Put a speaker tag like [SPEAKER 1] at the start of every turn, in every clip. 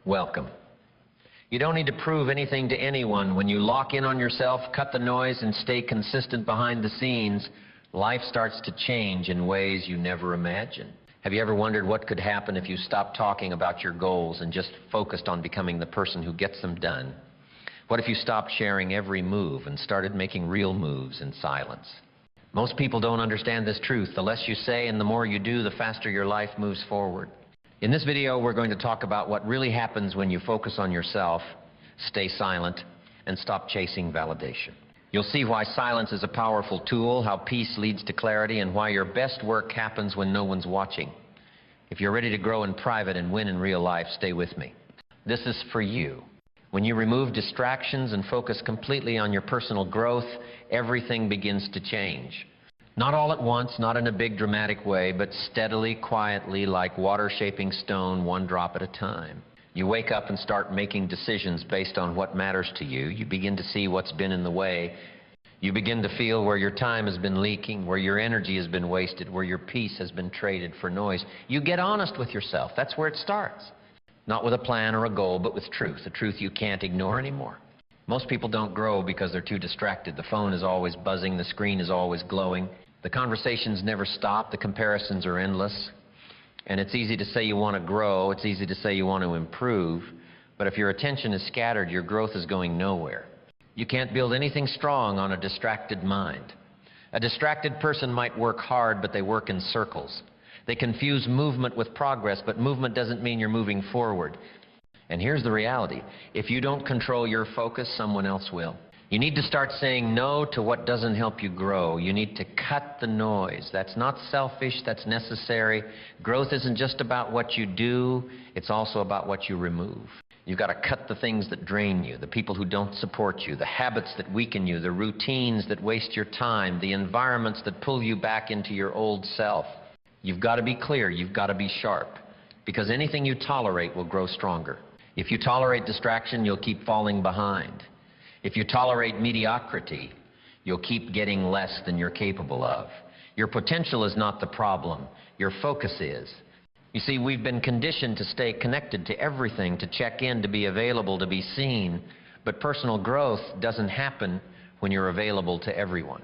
[SPEAKER 1] Welcome. You don't need to prove anything to anyone. When you lock in on yourself, cut the noise, and stay consistent behind the scenes, life starts to change in ways you never imagined. Have you ever wondered what could happen if you stopped talking about your goals and just focused on becoming the person who gets them done? What if you stopped sharing every move and started making real moves in silence? Most people don't understand this truth. The less you say and the more you do, the faster your life moves forward. In this video, we're going to talk about what really happens when you focus on yourself, stay silent, and stop chasing validation. You'll see why silence is a powerful tool, how peace leads to clarity, and why your best work happens when no one's watching. If you're ready to grow in private and win in real life, stay with me. This is for you. When you remove distractions and focus completely on your personal growth, everything begins to change. Not all at once, not in a big dramatic way, but steadily, quietly, like water shaping stone, one drop at a time. You wake up and start making decisions based on what matters to you. You begin to see what's been in the way. You begin to feel where your time has been leaking, where your energy has been wasted, where your peace has been traded for noise. You get honest with yourself. That's where it starts. Not with a plan or a goal, but with truth, a truth you can't ignore anymore. Most people don't grow because they're too distracted. The phone is always buzzing, the screen is always glowing. The conversations never stop, the comparisons are endless. And it's easy to say you want to grow, it's easy to say you want to improve, but if your attention is scattered, your growth is going nowhere. You can't build anything strong on a distracted mind. A distracted person might work hard, but they work in circles. They confuse movement with progress, but movement doesn't mean you're moving forward. And here's the reality. If you don't control your focus, someone else will. You need to start saying no to what doesn't help you grow. You need to cut the noise. That's not selfish, that's necessary. Growth isn't just about what you do, it's also about what you remove. You've got to cut the things that drain you, the people who don't support you, the habits that weaken you, the routines that waste your time, the environments that pull you back into your old self. You've got to be clear, you've got to be sharp, because anything you tolerate will grow stronger. If you tolerate distraction, you'll keep falling behind. If you tolerate mediocrity, you'll keep getting less than you're capable of. Your potential is not the problem, your focus is. You see, we've been conditioned to stay connected to everything, to check in, to be available, to be seen. But personal growth doesn't happen when you're available to everyone.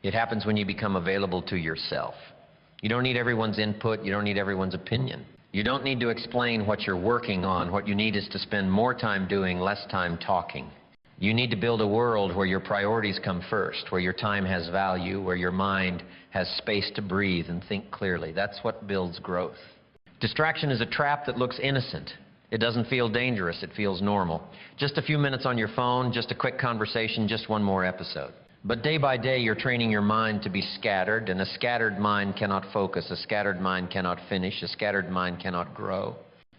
[SPEAKER 1] It happens when you become available to yourself. You don't need everyone's input, you don't need everyone's opinion. You don't need to explain what you're working on. What you need is to spend more time doing, less time talking. You need to build a world where your priorities come first, where your time has value, where your mind has space to breathe and think clearly. That's what builds growth. Distraction is a trap that looks innocent. It doesn't feel dangerous, it feels normal. Just a few minutes on your phone, just a quick conversation, just one more episode. But day by day, you're training your mind to be scattered, and a scattered mind cannot focus, a scattered mind cannot finish, a scattered mind cannot grow.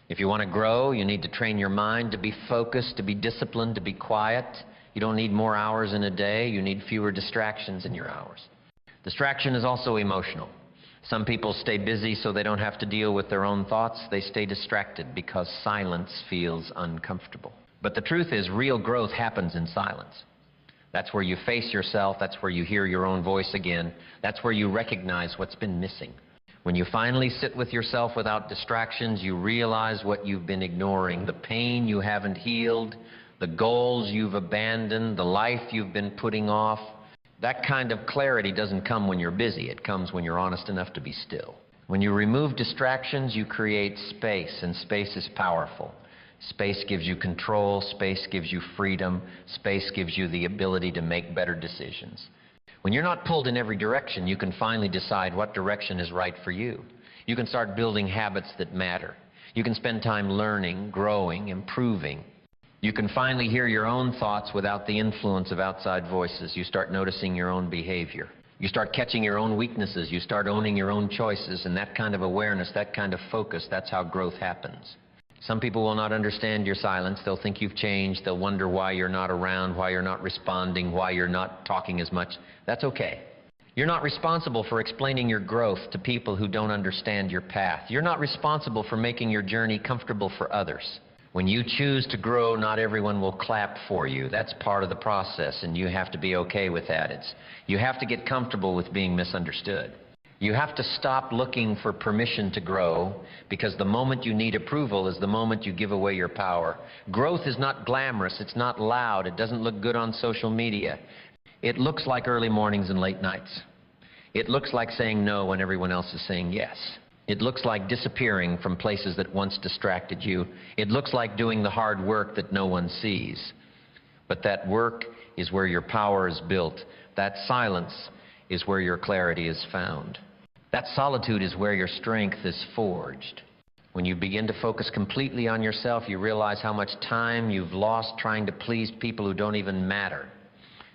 [SPEAKER 1] If you want to grow, you need to train your mind to be focused, to be disciplined, to be quiet. You don't need more hours in a day, you need fewer distractions in your hours. Distraction is also emotional. Some people stay busy so they don't have to deal with their own thoughts. They stay distracted because silence feels uncomfortable. But the truth is, real growth happens in silence. That's where you face yourself, that's where you hear your own voice again, that's where you recognize what's been missing. When you finally sit with yourself without distractions, you realize what you've been ignoring, the pain you haven't healed, the goals you've abandoned, the life you've been putting off. That kind of clarity doesn't come when you're busy. It comes when you're honest enough to be still. When you remove distractions, you create space, and space is powerful. Space gives you control, space gives you freedom, space gives you the ability to make better decisions. When you're not pulled in every direction, you can finally decide what direction is right for you. You can start building habits that matter. You can spend time learning, growing, improving. You can finally hear your own thoughts without the influence of outside voices. You start noticing your own behavior. You start catching your own weaknesses. You start owning your own choices, and that kind of awareness, that kind of focus, that's how growth happens. Some people will not understand your silence. They'll think you've changed. They'll wonder why you're not around, why you're not responding, why you're not talking as much. That's okay. You're not responsible for explaining your growth to people who don't understand your path. You're not responsible for making your journey comfortable for others. When you choose to grow, not everyone will clap for you. That's part of the process, and you have to be okay with that. You have to get comfortable with being misunderstood. You have to stop looking for permission to grow, because the moment you need approval is the moment you give away your power. Growth is not glamorous, it's not loud, it doesn't look good on social media. It looks like early mornings and late nights. It looks like saying no when everyone else is saying yes. It looks like disappearing from places that once distracted you. It looks like doing the hard work that no one sees. But that work is where your power is built. That silence is where your clarity is found. That solitude is where your strength is forged. When you begin to focus completely on yourself, you realize how much time you've lost trying to please people who don't even matter.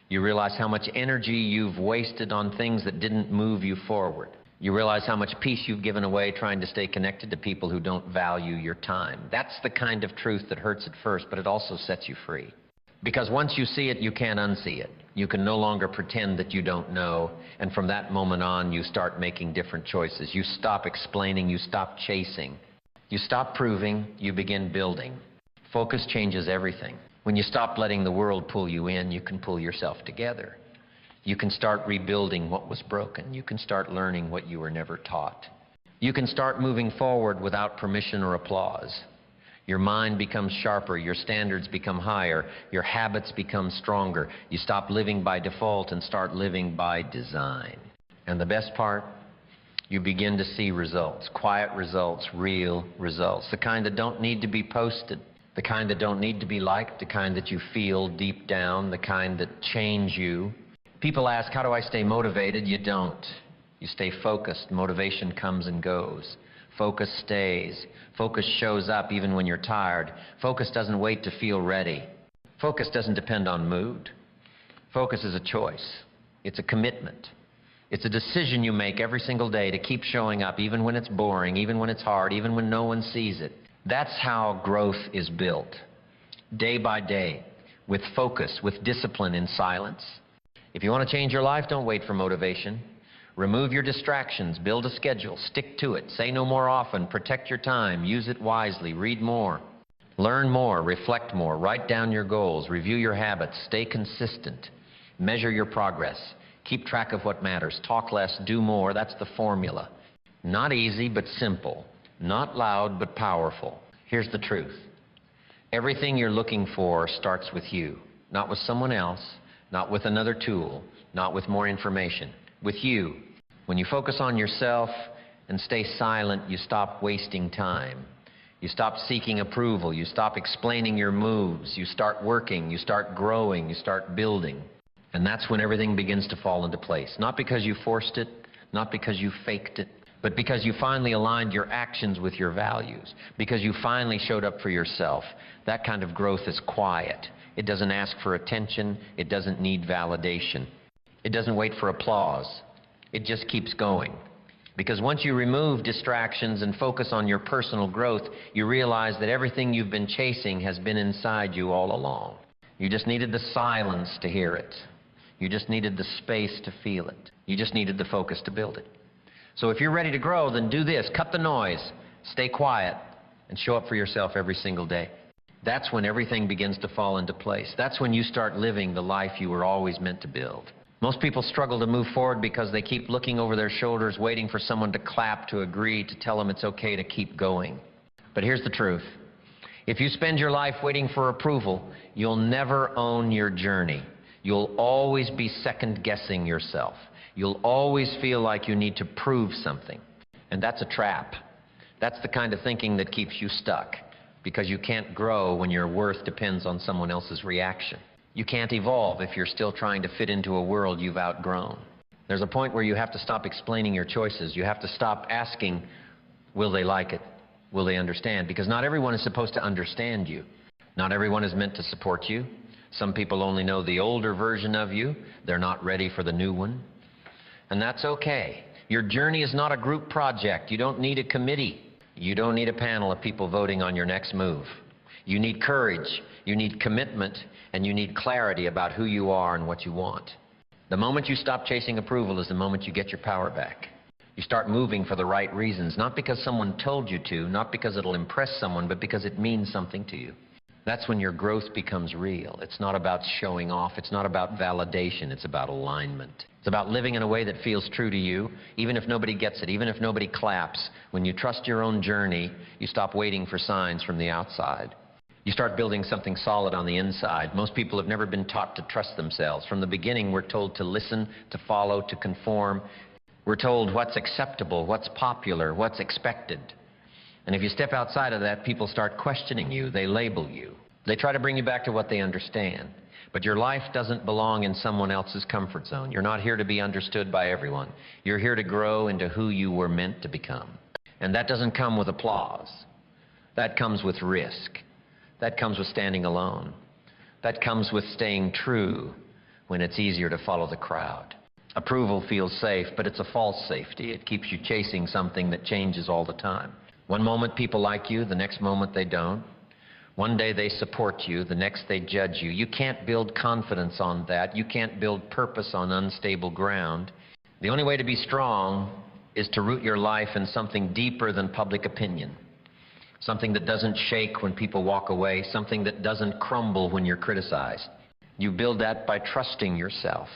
[SPEAKER 1] You realize how much energy you've wasted on things that didn't move you forward. You realize how much peace you've given away trying to stay connected to people who don't value your time. That's the kind of truth that hurts at first, but it also sets you free. Because once you see it, you can't unsee it. You can no longer pretend that you don't know, and from that moment on, you start making different choices. You stop explaining, you stop chasing. You stop proving, you begin building. Focus changes everything. When you stop letting the world pull you in, you can pull yourself together. You can start rebuilding what was broken. You can start learning what you were never taught. You can start moving forward without permission or applause. Your mind becomes sharper, your standards become higher, your habits become stronger. You stop living by default and start living by design. And the best part, you begin to see results, quiet results, real results, the kind that don't need to be posted, the kind that don't need to be liked, the kind that you feel deep down, the kind that change you. People ask, how do I stay motivated? You don't. You stay focused. Motivation comes and goes. Focus stays. Focus shows up even when you're tired. Focus doesn't wait to feel ready. Focus doesn't depend on mood. Focus is a choice. It's a commitment. It's a decision you make every single day to keep showing up even when it's boring, even when it's hard, even when no one sees it. That's how growth is built. Day by day, with focus, with discipline, in silence. If you want to change your life, don't wait for motivation. Remove your distractions, build a schedule, stick to it, say no more often, protect your time, use it wisely, read more, learn more, reflect more, write down your goals, review your habits, stay consistent, measure your progress, keep track of what matters, talk less, do more. That's the formula. Not easy, but simple. Not loud, but powerful. Here's the truth. Everything you're looking for starts with you, not with someone else, not with another tool, not with more information, with you. When you focus on yourself and stay silent, you stop wasting time. You stop seeking approval. You stop explaining your moves. You start working. You start growing. You start building. And that's when everything begins to fall into place. Not because you forced it, not because you faked it, but because you finally aligned your actions with your values. Because you finally showed up for yourself. That kind of growth is quiet. It doesn't ask for attention. It doesn't need validation. It doesn't wait for applause. It just keeps going. Because once you remove distractions and focus on your personal growth, you realize that everything you've been chasing has been inside you all along. You just needed the silence to hear it. You just needed the space to feel it. You just needed the focus to build it. So if you're ready to grow, then do this. Cut the noise, stay quiet, and show up for yourself every single day. That's when everything begins to fall into place. That's when you start living the life you were always meant to build. Most people struggle to move forward because they keep looking over their shoulders, waiting for someone to clap, to agree, to tell them it's okay to keep going. But here's the truth. If you spend your life waiting for approval, you'll never own your journey. You'll always be second-guessing yourself. You'll always feel like you need to prove something. And that's a trap. That's the kind of thinking that keeps you stuck, because you can't grow when your worth depends on someone else's reaction. You can't evolve if you're still trying to fit into a world you've outgrown. There's a point where you have to stop explaining your choices. You have to stop asking, will they like it? Will they understand? Because not everyone is supposed to understand you. Not everyone is meant to support you. Some people only know the older version of you. They're not ready for the new one. And that's okay. Your journey is not a group project. You don't need a committee. You don't need a panel of people voting on your next move. You need courage, you need commitment, and you need clarity about who you are and what you want. The moment you stop chasing approval is the moment you get your power back. You start moving for the right reasons, not because someone told you to, not because it'll impress someone, but because it means something to you. That's when your growth becomes real. It's not about showing off. It's not about validation. It's about alignment. It's about living in a way that feels true to you, even if nobody gets it, even if nobody claps. When you trust your own journey, you stop waiting for signs from the outside. You start building something solid on the inside. Most people have never been taught to trust themselves. From the beginning, we're told to listen, to follow, to conform. We're told what's acceptable, what's popular, what's expected. And if you step outside of that, people start questioning you. They label you. They try to bring you back to what they understand. But your life doesn't belong in someone else's comfort zone. You're not here to be understood by everyone. You're here to grow into who you were meant to become. And that doesn't come with applause. That comes with risk. That comes with standing alone. That comes with staying true when it's easier to follow the crowd. Approval feels safe, but it's a false safety. It keeps you chasing something that changes all the time. One moment people like you, the next moment they don't. One day they support you, the next they judge you. You can't build confidence on that. You can't build purpose on unstable ground. The only way to be strong is to root your life in something deeper than public opinion. Something that doesn't shake when people walk away, something that doesn't crumble when you're criticized. You build that by trusting yourself.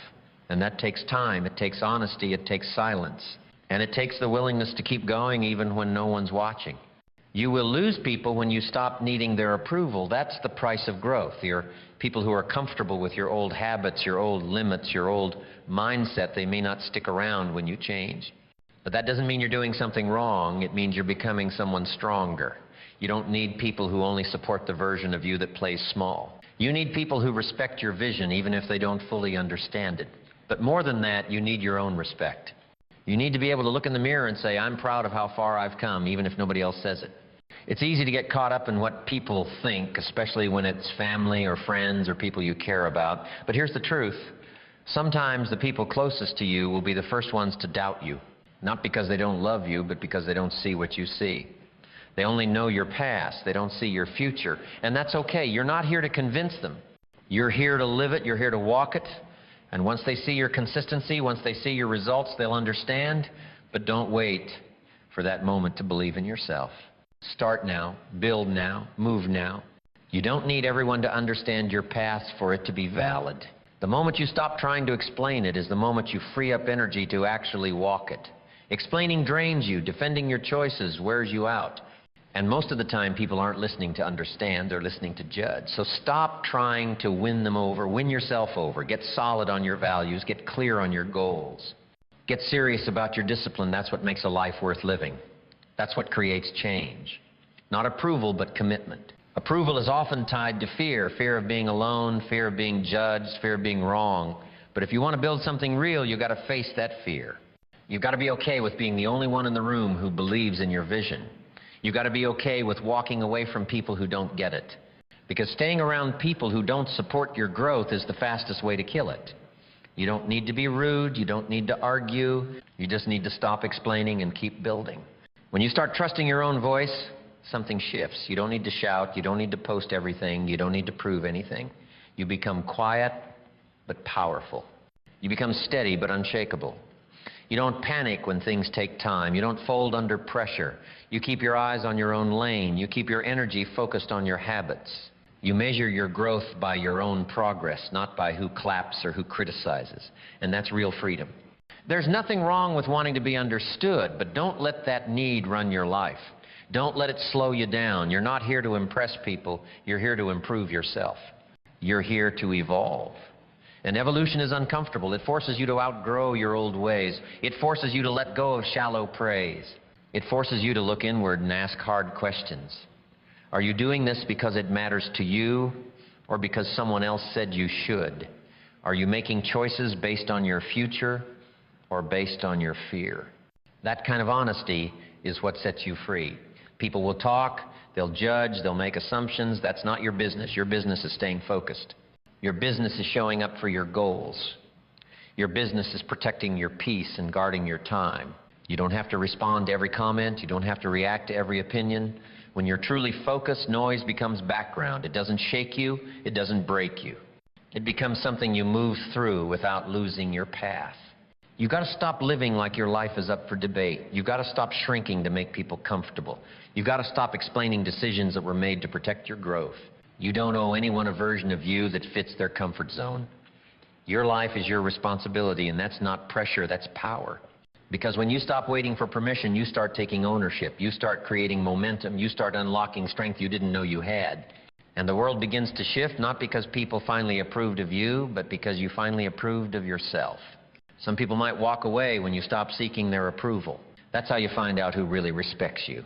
[SPEAKER 1] And that takes time, it takes honesty, it takes silence. And it takes the willingness to keep going even when no one's watching. You will lose people when you stop needing their approval. That's the price of growth. You're people who are comfortable with your old habits, your old limits, your old mindset. They may not stick around when you change. But that doesn't mean you're doing something wrong. It means you're becoming someone stronger. You don't need people who only support the version of you that plays small. You need people who respect your vision, even if they don't fully understand it. But more than that, you need your own respect. You need to be able to look in the mirror and say, I'm proud of how far I've come, even if nobody else says it. It's easy to get caught up in what people think, especially when it's family or friends or people you care about. But here's the truth. Sometimes the people closest to you will be the first ones to doubt you. Not because they don't love you, but because they don't see what you see. They only know your past. They don't see your future. And that's okay. You're not here to convince them. You're here to live it. You're here to walk it. And once they see your consistency, once they see your results, they'll understand. But don't wait for that moment to believe in yourself. Start now, build now, move now. You don't need everyone to understand your path for it to be valid. The moment you stop trying to explain it is the moment you free up energy to actually walk it. Explaining drains you, defending your choices wears you out. And most of the time people aren't listening to understand, they're listening to judge. So stop trying to win them over, win yourself over. Get solid on your values, get clear on your goals. Get serious about your discipline. That's what makes a life worth living. That's what creates change. Not approval, but commitment. Approval is often tied to fear. Fear of being alone, fear of being judged, fear of being wrong. But if you want to build something real, you've got to face that fear. You've got to be okay with being the only one in the room who believes in your vision. You've got to be okay with walking away from people who don't get it. Because staying around people who don't support your growth is the fastest way to kill it. You don't need to be rude. You don't need to argue. You just need to stop explaining and keep building. When you start trusting your own voice, something shifts. You don't need to shout. You don't need to post everything. You don't need to prove anything. You become quiet but powerful. You become steady but unshakable. You don't panic when things take time. You don't fold under pressure. You keep your eyes on your own lane. You keep your energy focused on your habits. You measure your growth by your own progress, not by who claps or who criticizes. And that's real freedom. There's nothing wrong with wanting to be understood, but don't let that need run your life. Don't let it slow you down. You're not here to impress people. You're here to improve yourself. You're here to evolve. And evolution is uncomfortable. It forces you to outgrow your old ways. It forces you to let go of shallow praise. It forces you to look inward and ask hard questions. Are you doing this because it matters to you or because someone else said you should? Are you making choices based on your future or based on your fear? That kind of honesty is what sets you free. People will talk, they'll judge, they'll make assumptions. That's not your business. Your business is staying focused. Your business is showing up for your goals. Your business is protecting your peace and guarding your time. You don't have to respond to every comment. You don't have to react to every opinion. When you're truly focused, noise becomes background. It doesn't shake you. It doesn't break you. It becomes something you move through without losing your path. You've got to stop living like your life is up for debate. You've got to stop shrinking to make people comfortable. You've got to stop explaining decisions that were made to protect your growth. You don't owe anyone a version of you that fits their comfort zone. Your life is your responsibility, and that's not pressure, that's power. Because when you stop waiting for permission, you start taking ownership. You start creating momentum. You start unlocking strength you didn't know you had. And the world begins to shift, not because people finally approved of you, but because you finally approved of yourself. Some people might walk away when you stop seeking their approval. That's how you find out who really respects you.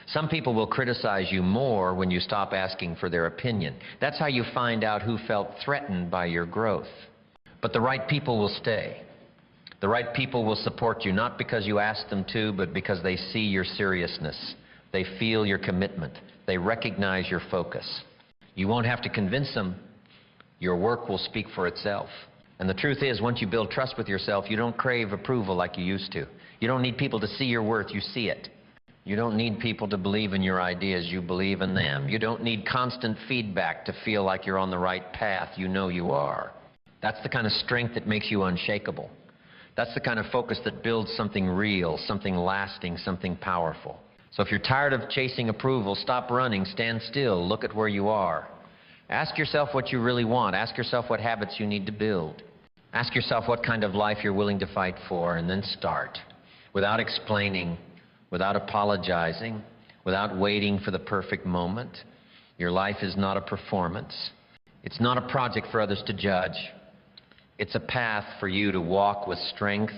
[SPEAKER 1] Some people will criticize you more when you stop asking for their opinion. That's how you find out who felt threatened by your growth. But the right people will stay. The right people will support you, not because you ask them to, but because they see your seriousness. They feel your commitment. They recognize your focus. You won't have to convince them. Your work will speak for itself. And the truth is, once you build trust with yourself, you don't crave approval like you used to. You don't need people to see your worth, you see it. You don't need people to believe in your ideas, you believe in them. You don't need constant feedback to feel like you're on the right path, you know you are. That's the kind of strength that makes you unshakable. That's the kind of focus that builds something real, something lasting, something powerful. So if you're tired of chasing approval, stop running, stand still, look at where you are. Ask yourself what you really want. Ask yourself what habits you need to build. Ask yourself what kind of life you're willing to fight for, and then start. Without explaining, without apologizing, without waiting for the perfect moment. Your life is not a performance. It's not a project for others to judge. It's a path for you to walk with strength,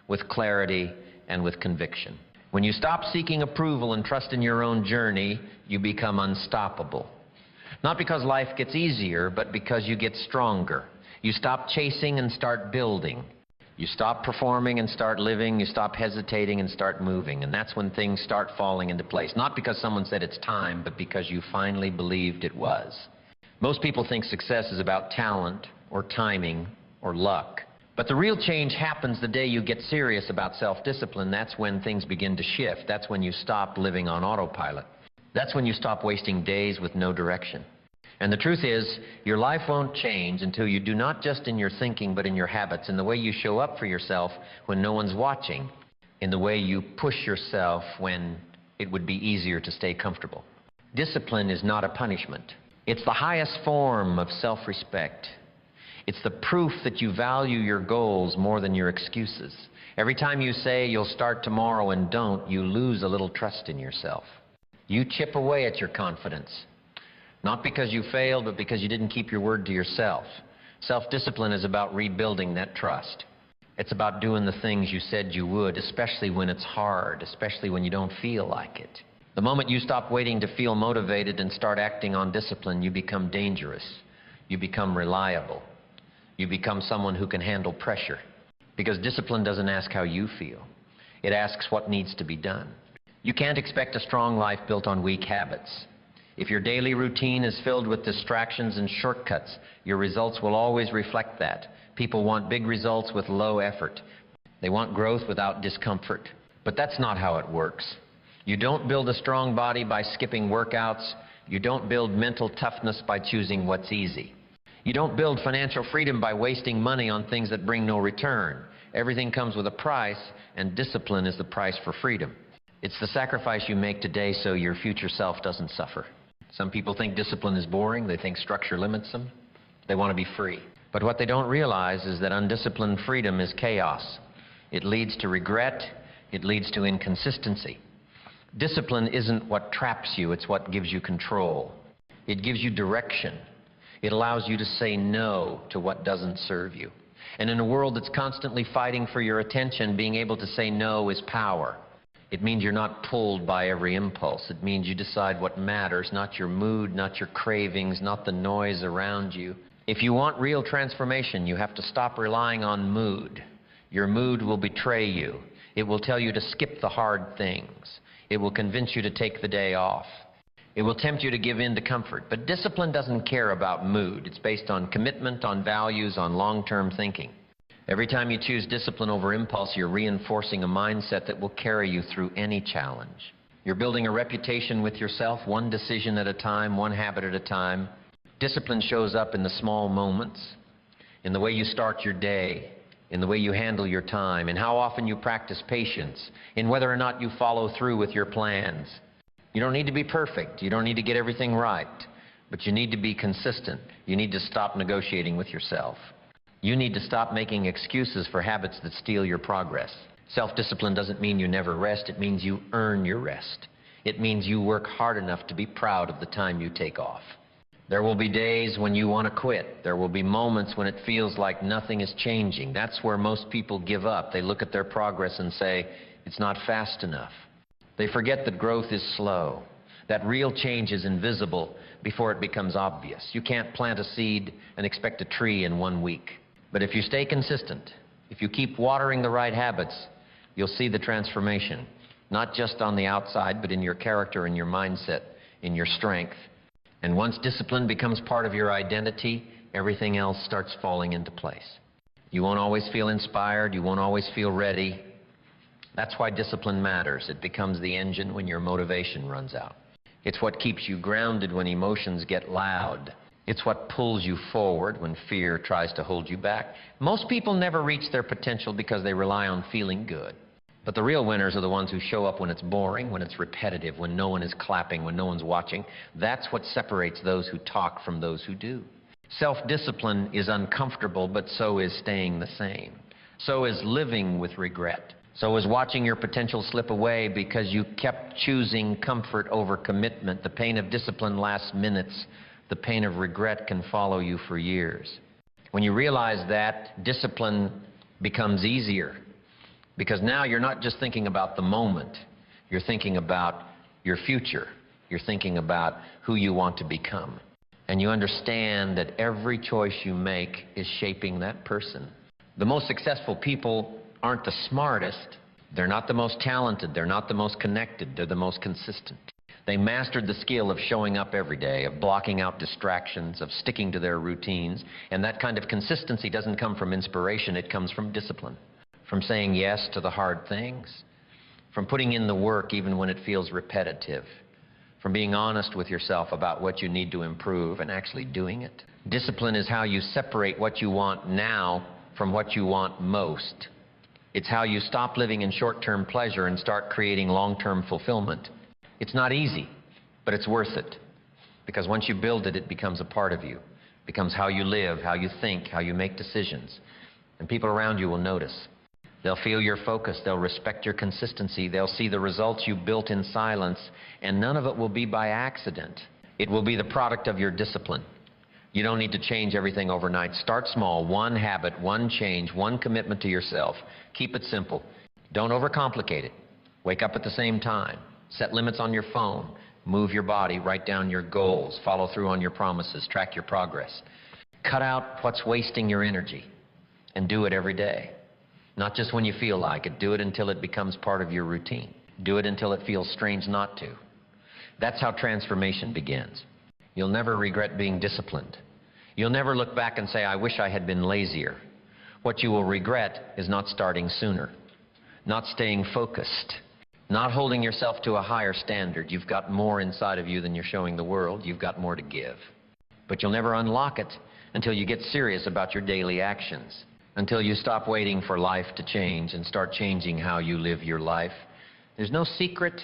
[SPEAKER 1] with clarity, and with conviction. When you stop seeking approval and trust in your own journey, you become unstoppable. Not because life gets easier, but because you get stronger. You stop chasing and start building. You stop performing and start living. You stop hesitating and start moving. And that's when things start falling into place. Not because someone said it's time, but because you finally believed it was. Most people think success is about talent or timing or luck. But the real change happens the day you get serious about self-discipline. That's when things begin to shift. That's when you stop living on autopilot. That's when you stop wasting days with no direction. And the truth is, your life won't change until you do not just in your thinking, but in your habits, in the way you show up for yourself when no one's watching, in the way you push yourself when it would be easier to stay comfortable. Discipline is not a punishment. It's the highest form of self-respect. It's the proof that you value your goals more than your excuses. Every time you say you'll start tomorrow and don't, you lose a little trust in yourself. You chip away at your confidence. Not because you failed, but because you didn't keep your word to yourself. Self-discipline is about rebuilding that trust. It's about doing the things you said you would, especially when it's hard, especially when you don't feel like it. The moment you stop waiting to feel motivated and start acting on discipline, you become dangerous. You become reliable. You become someone who can handle pressure. Because discipline doesn't ask how you feel. It asks what needs to be done. You can't expect a strong life built on weak habits. If your daily routine is filled with distractions and shortcuts, your results will always reflect that. People want big results with low effort. They want growth without discomfort. But that's not how it works. You don't build a strong body by skipping workouts. You don't build mental toughness by choosing what's easy. You don't build financial freedom by wasting money on things that bring no return. Everything comes with a price, and discipline is the price for freedom. It's the sacrifice you make today so your future self doesn't suffer. Some people think discipline is boring. They think structure limits them. They want to be free. But what they don't realize is that undisciplined freedom is chaos. It leads to regret. It leads to inconsistency. Discipline isn't what traps you. It's what gives you control. It gives you direction. It allows you to say no to what doesn't serve you. And in a world that's constantly fighting for your attention, being able to say no is power. It means you're not pulled by every impulse. It means you decide what matters, not your mood, not your cravings, not the noise around you. If you want real transformation, you have to stop relying on mood. Your mood will betray you. It will tell you to skip the hard things. It will convince you to take the day off. It will tempt you to give in to comfort. But discipline doesn't care about mood. It's based on commitment, on values, on long-term thinking. Every time you choose discipline over impulse, you're reinforcing a mindset that will carry you through any challenge. You're building a reputation with yourself, one decision at a time, one habit at a time. Discipline shows up in the small moments, in the way you start your day, in the way you handle your time, in how often you practice patience, in whether or not you follow through with your plans. You don't need to be perfect. You don't need to get everything right. But you need to be consistent. You need to stop negotiating with yourself. You need to stop making excuses for habits that steal your progress. Self-discipline doesn't mean you never rest. It means you earn your rest. It means you work hard enough to be proud of the time you take off. There will be days when you want to quit. There will be moments when it feels like nothing is changing. That's where most people give up. They look at their progress and say, it's not fast enough. They forget that growth is slow, that real change is invisible before it becomes obvious. You can't plant a seed and expect a tree in 1 week. But if you stay consistent, if you keep watering the right habits, you'll see the transformation, not just on the outside, but in your character, in your mindset, in your strength. And once discipline becomes part of your identity, everything else starts falling into place. You won't always feel inspired. You won't always feel ready. That's why discipline matters. It becomes the engine when your motivation runs out. It's what keeps you grounded when emotions get loud. It's what pulls you forward when fear tries to hold you back. Most people never reach their potential because they rely on feeling good. But the real winners are the ones who show up when it's boring, when it's repetitive, when no one is clapping, when no one's watching. That's what separates those who talk from those who do. Self-discipline is uncomfortable, but so is staying the same. So is living with regret. So is watching your potential slip away because you kept choosing comfort over commitment. The pain of discipline lasts minutes. The pain of regret can follow you for years. When you realize that, discipline becomes easier. Because now you're not just thinking about the moment. You're thinking about your future. You're thinking about who you want to become. And you understand that every choice you make is shaping that person. The most successful people aren't the smartest. They're not the most talented. They're not the most connected. They're the most consistent. They mastered the skill of showing up every day, of blocking out distractions, of sticking to their routines. And that kind of consistency doesn't come from inspiration. It comes from discipline. From saying yes to the hard things, from putting in the work even when it feels repetitive, from being honest with yourself about what you need to improve and actually doing it. Discipline is how you separate what you want now from what you want most. It's how you stop living in short-term pleasure and start creating long-term fulfillment. It's not easy, but it's worth it. Because once you build it, it becomes a part of you. It becomes how you live, how you think, how you make decisions. And people around you will notice. They'll feel your focus. They'll respect your consistency. They'll see the results you built in silence. And none of it will be by accident. It will be the product of your discipline. You don't need to change everything overnight. Start small. One habit, one change, one commitment to yourself. Keep it simple. Don't overcomplicate it. Wake up at the same time. Set limits on your phone. Move your body. Write down your goals. Follow through on your promises. Track your progress. Cut out what's wasting your energy. And do it every day. Not just when you feel like it. Do it until it becomes part of your routine. Do it until it feels strange not to. That's how transformation begins. You'll never regret being disciplined. You'll never look back and say, I wish I had been lazier. What you will regret is not starting sooner, not staying focused, not holding yourself to a higher standard. You've got more inside of you than you're showing the world. You've got more to give. But you'll never unlock it until you get serious about your daily actions. Until you stop waiting for life to change and start changing how you live your life. There's no secret,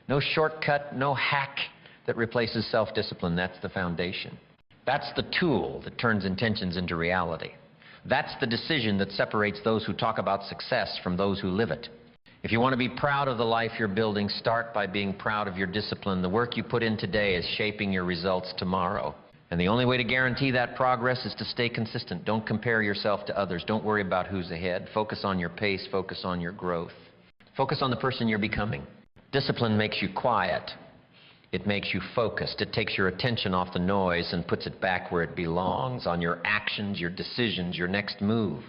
[SPEAKER 1] no shortcut, no hack that replaces self-discipline. That's the foundation. That's the tool that turns intentions into reality. That's the decision that separates those who talk about success from those who live it. If you want to be proud of the life you're building, start by being proud of your discipline. The work you put in today is shaping your results tomorrow. And the only way to guarantee that progress is to stay consistent. Don't compare yourself to others. Don't worry about who's ahead. Focus on your pace. Focus on your growth. Focus on the person you're becoming. Discipline makes you quiet. It makes you focused. It takes your attention off the noise and puts it back where it belongs, on your actions, your decisions, your next move.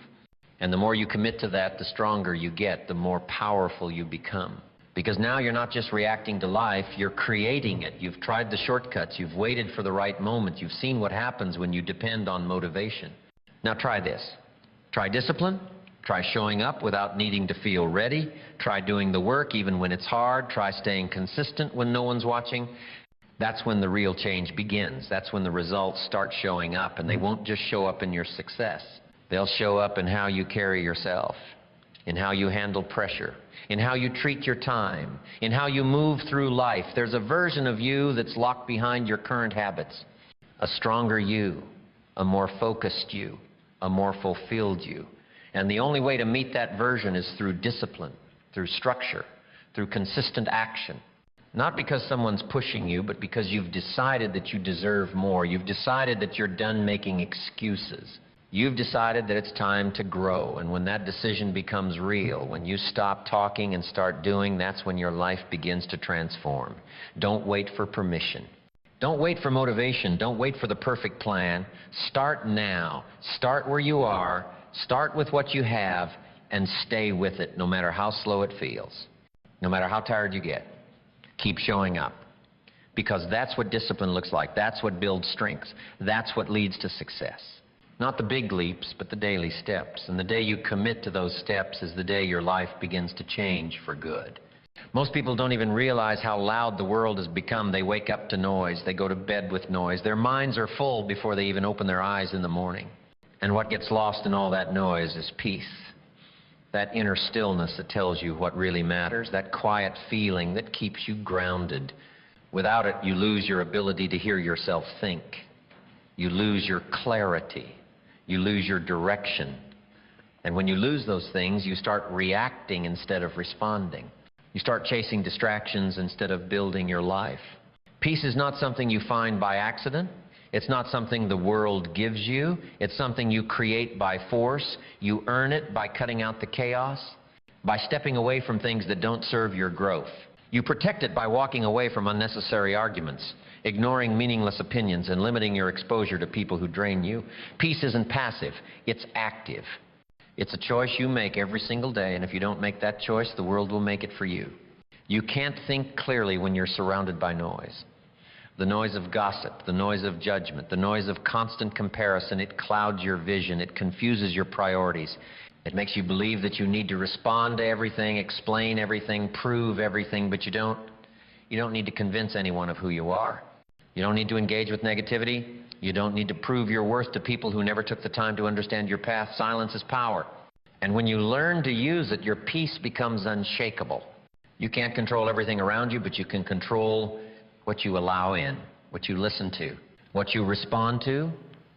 [SPEAKER 1] And the more you commit to that, the stronger you get, the more powerful you become. Because now you're not just reacting to life, you're creating it. You've tried the shortcuts. You've waited for the right moment. You've seen what happens when you depend on motivation. Now try this. Try discipline. Try showing up without needing to feel ready. Try doing the work even when it's hard. Try staying consistent when no one's watching. That's when the real change begins. That's when the results start showing up. And they won't just show up in your success. They'll show up in how you carry yourself, in how you handle pressure, in how you treat your time, in how you move through life. There's a version of you that's locked behind your current habits. a stronger you, a more focused you, a more fulfilled you. And the only way to meet that version is through discipline, through structure, through consistent action. Not because someone's pushing you, but because you've decided that you deserve more. You've decided that you're done making excuses. You've decided that it's time to grow. And when that decision becomes real, when you stop talking and start doing, that's when your life begins to transform. Don't wait for permission. Don't wait for motivation. Don't wait for the perfect plan. Start now. Start where you are. Start with what you have and stay with it, no matter how slow it feels, no matter how tired you get. Keep showing up, because that's what discipline looks like. That's what builds strength. That's what leads to success. Not the big leaps, but the daily steps. And the day you commit to those steps is the day your life begins to change for good. Most people don't even realize how loud the world has become. They wake up to noise. They go to bed with noise. Their minds are full before they even open their eyes in the morning. And what gets lost in all that noise is peace. That inner stillness that tells you what really matters, that quiet feeling that keeps you grounded. Without it, you lose your ability to hear yourself think. You lose your clarity. You lose your direction. And when you lose those things, you start reacting instead of responding. You start chasing distractions instead of building your life. Peace is not something you find by accident. It's not something the world gives you. It's something you create by force. You earn it by cutting out the chaos, by stepping away from things that don't serve your growth. You protect it by walking away from unnecessary arguments, ignoring meaningless opinions, and limiting your exposure to people who drain you. Peace isn't passive. It's active. It's a choice you make every single day, and if you don't make that choice, the world will make it for you. You can't think clearly when you're surrounded by noise. The noise of gossip, the noise of judgment, the noise of constant comparison. It clouds your vision. It confuses your priorities. It makes you believe that you need to respond to everything, explain everything, prove everything, but you don't need to convince anyone of who you are. You don't need to engage with negativity. You don't need to prove your worth to people who never took the time to understand your path. Silence is power. And when you learn to use it, your peace becomes unshakable. You can't control everything around you, but you can control what you allow in, what you listen to, what you respond to,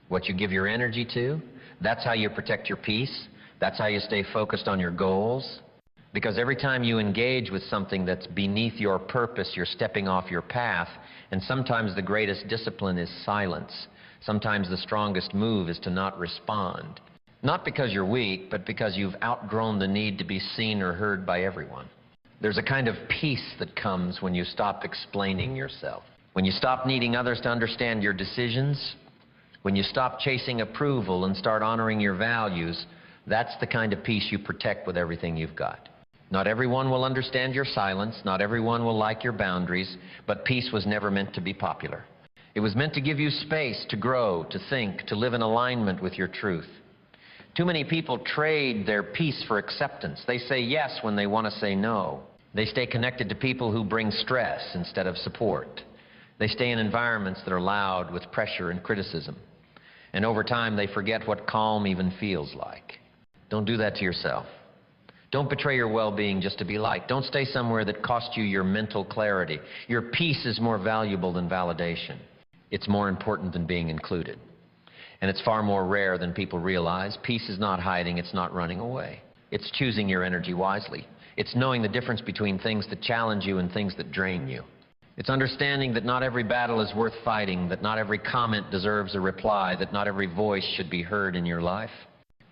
[SPEAKER 1] what you give your energy to. That's how you protect your peace. That's how you stay focused on your goals. Because every time you engage with something that's beneath your purpose, you're stepping off your path. And sometimes the greatest discipline is silence. Sometimes the strongest move is to not respond. Not because you're weak, but because you've outgrown the need to be seen or heard by everyone. There's a kind of peace that comes when you stop explaining yourself. When you stop needing others to understand your decisions. When you stop chasing approval and start honoring your values. That's the kind of peace you protect with everything you've got. Not everyone will understand your silence. Not everyone will like your boundaries. But peace was never meant to be popular. It was meant to give you space to grow, to think, to live in alignment with your truth. Too many people trade their peace for acceptance. They say yes when they want to say no. They stay connected to people who bring stress instead of support. They stay in environments that are loud with pressure and criticism. And over time, they forget what calm even feels like. Don't do that to yourself. Don't betray your well-being just to be liked. Don't stay somewhere that costs you your mental clarity. Your peace is more valuable than validation. It's more important than being included. And it's far more rare than people realize. Peace is not hiding, it's not running away. It's choosing your energy wisely. It's knowing the difference between things that challenge you and things that drain you. It's understanding that not every battle is worth fighting, that not every comment deserves a reply, that not every voice should be heard in your life.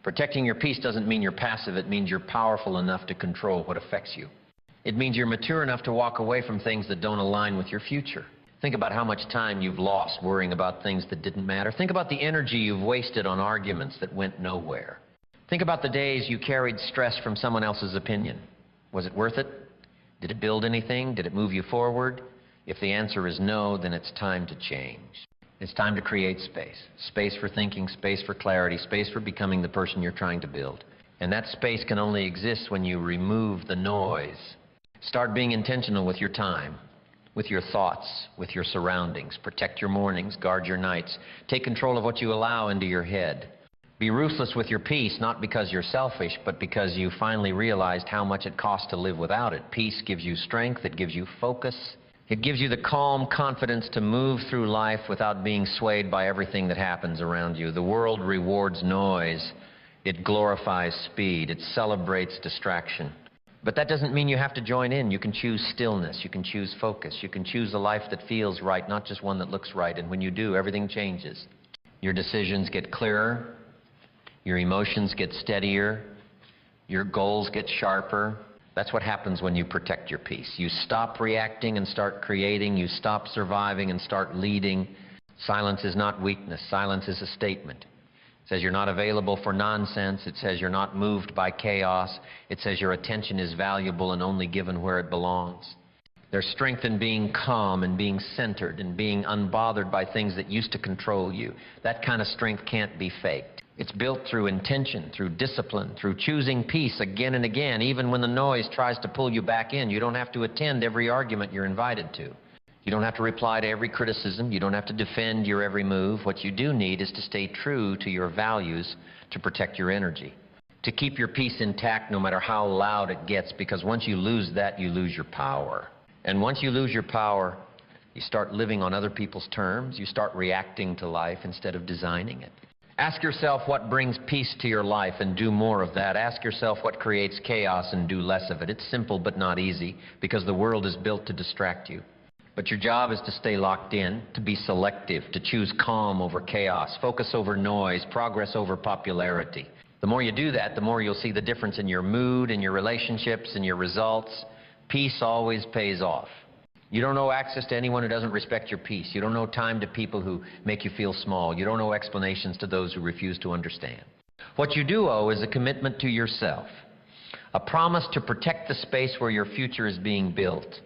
[SPEAKER 1] Protecting your peace doesn't mean you're passive, it means you're powerful enough to control what affects you. It means you're mature enough to walk away from things that don't align with your future. Think about how much time you've lost worrying about things that didn't matter. Think about the energy you've wasted on arguments that went nowhere. Think about the days you carried stress from someone else's opinion. Was it worth it? Did it build anything? Did it move you forward? If the answer is no, then it's time to change. It's time to create space. Space for thinking, space for clarity, space for becoming the person you're trying to build. And that space can only exist when you remove the noise. Start being intentional with your time, with your thoughts, with your surroundings. Protect your mornings, guard your nights. Take control of what you allow into your head. Be ruthless with your peace, not because you're selfish, but because you finally realized how much it costs to live without it. Peace gives you strength, it gives you focus, It gives you the calm confidence to move through life without being swayed by everything that happens around you. The world rewards noise. It glorifies speed. It celebrates distraction. But that doesn't mean you have to join in. You can choose stillness. You can choose focus. You can choose a life that feels right, not just one that looks right. And when you do, everything changes. Your decisions get clearer. Your emotions get steadier. Your goals get sharper. That's what happens when you protect your peace. You stop reacting and start creating. You stop surviving and start leading. Silence is not weakness. Silence is a statement. It says you're not available for nonsense. It says you're not moved by chaos. It says your attention is valuable and only given where it belongs. There's strength in being calm and being centered and being unbothered by things that used to control you. That kind of strength can't be faked. It's built through intention, through discipline, through choosing peace again and again, even when the noise tries to pull you back in. You don't have to attend every argument you're invited to. You don't have to reply to every criticism. You don't have to defend your every move. What you do need is to stay true to your values to protect your energy, to keep your peace intact no matter how loud it gets, because once you lose that, you lose your power. And once you lose your power, you start living on other people's terms. You start reacting to life instead of designing it. Ask yourself what brings peace to your life and do more of that. Ask yourself what creates chaos and do less of it. It's simple but not easy, because the world is built to distract you. But your job is to stay locked in, to be selective, to choose calm over chaos, focus over noise, progress over popularity. The more you do that, the more you'll see the difference in your mood, in your relationships, in your results. Peace always pays off. You don't owe access to anyone who doesn't respect your peace. You don't owe time to people who make you feel small. You don't owe explanations to those who refuse to understand. What you do owe is a commitment to yourself, a promise to protect the space where your future is being built.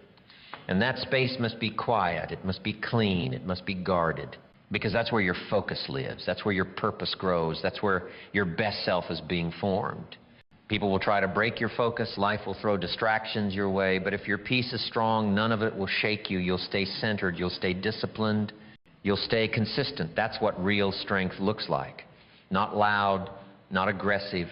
[SPEAKER 1] And that space must be quiet. It must be clean. It must be guarded, because that's where your focus lives. That's where your purpose grows. That's where your best self is being formed. People will try to break your focus. Life will throw distractions your way. But if your peace is strong, none of it will shake you. You'll stay centered. You'll stay disciplined. You'll stay consistent. That's what real strength looks like. Not loud, not aggressive,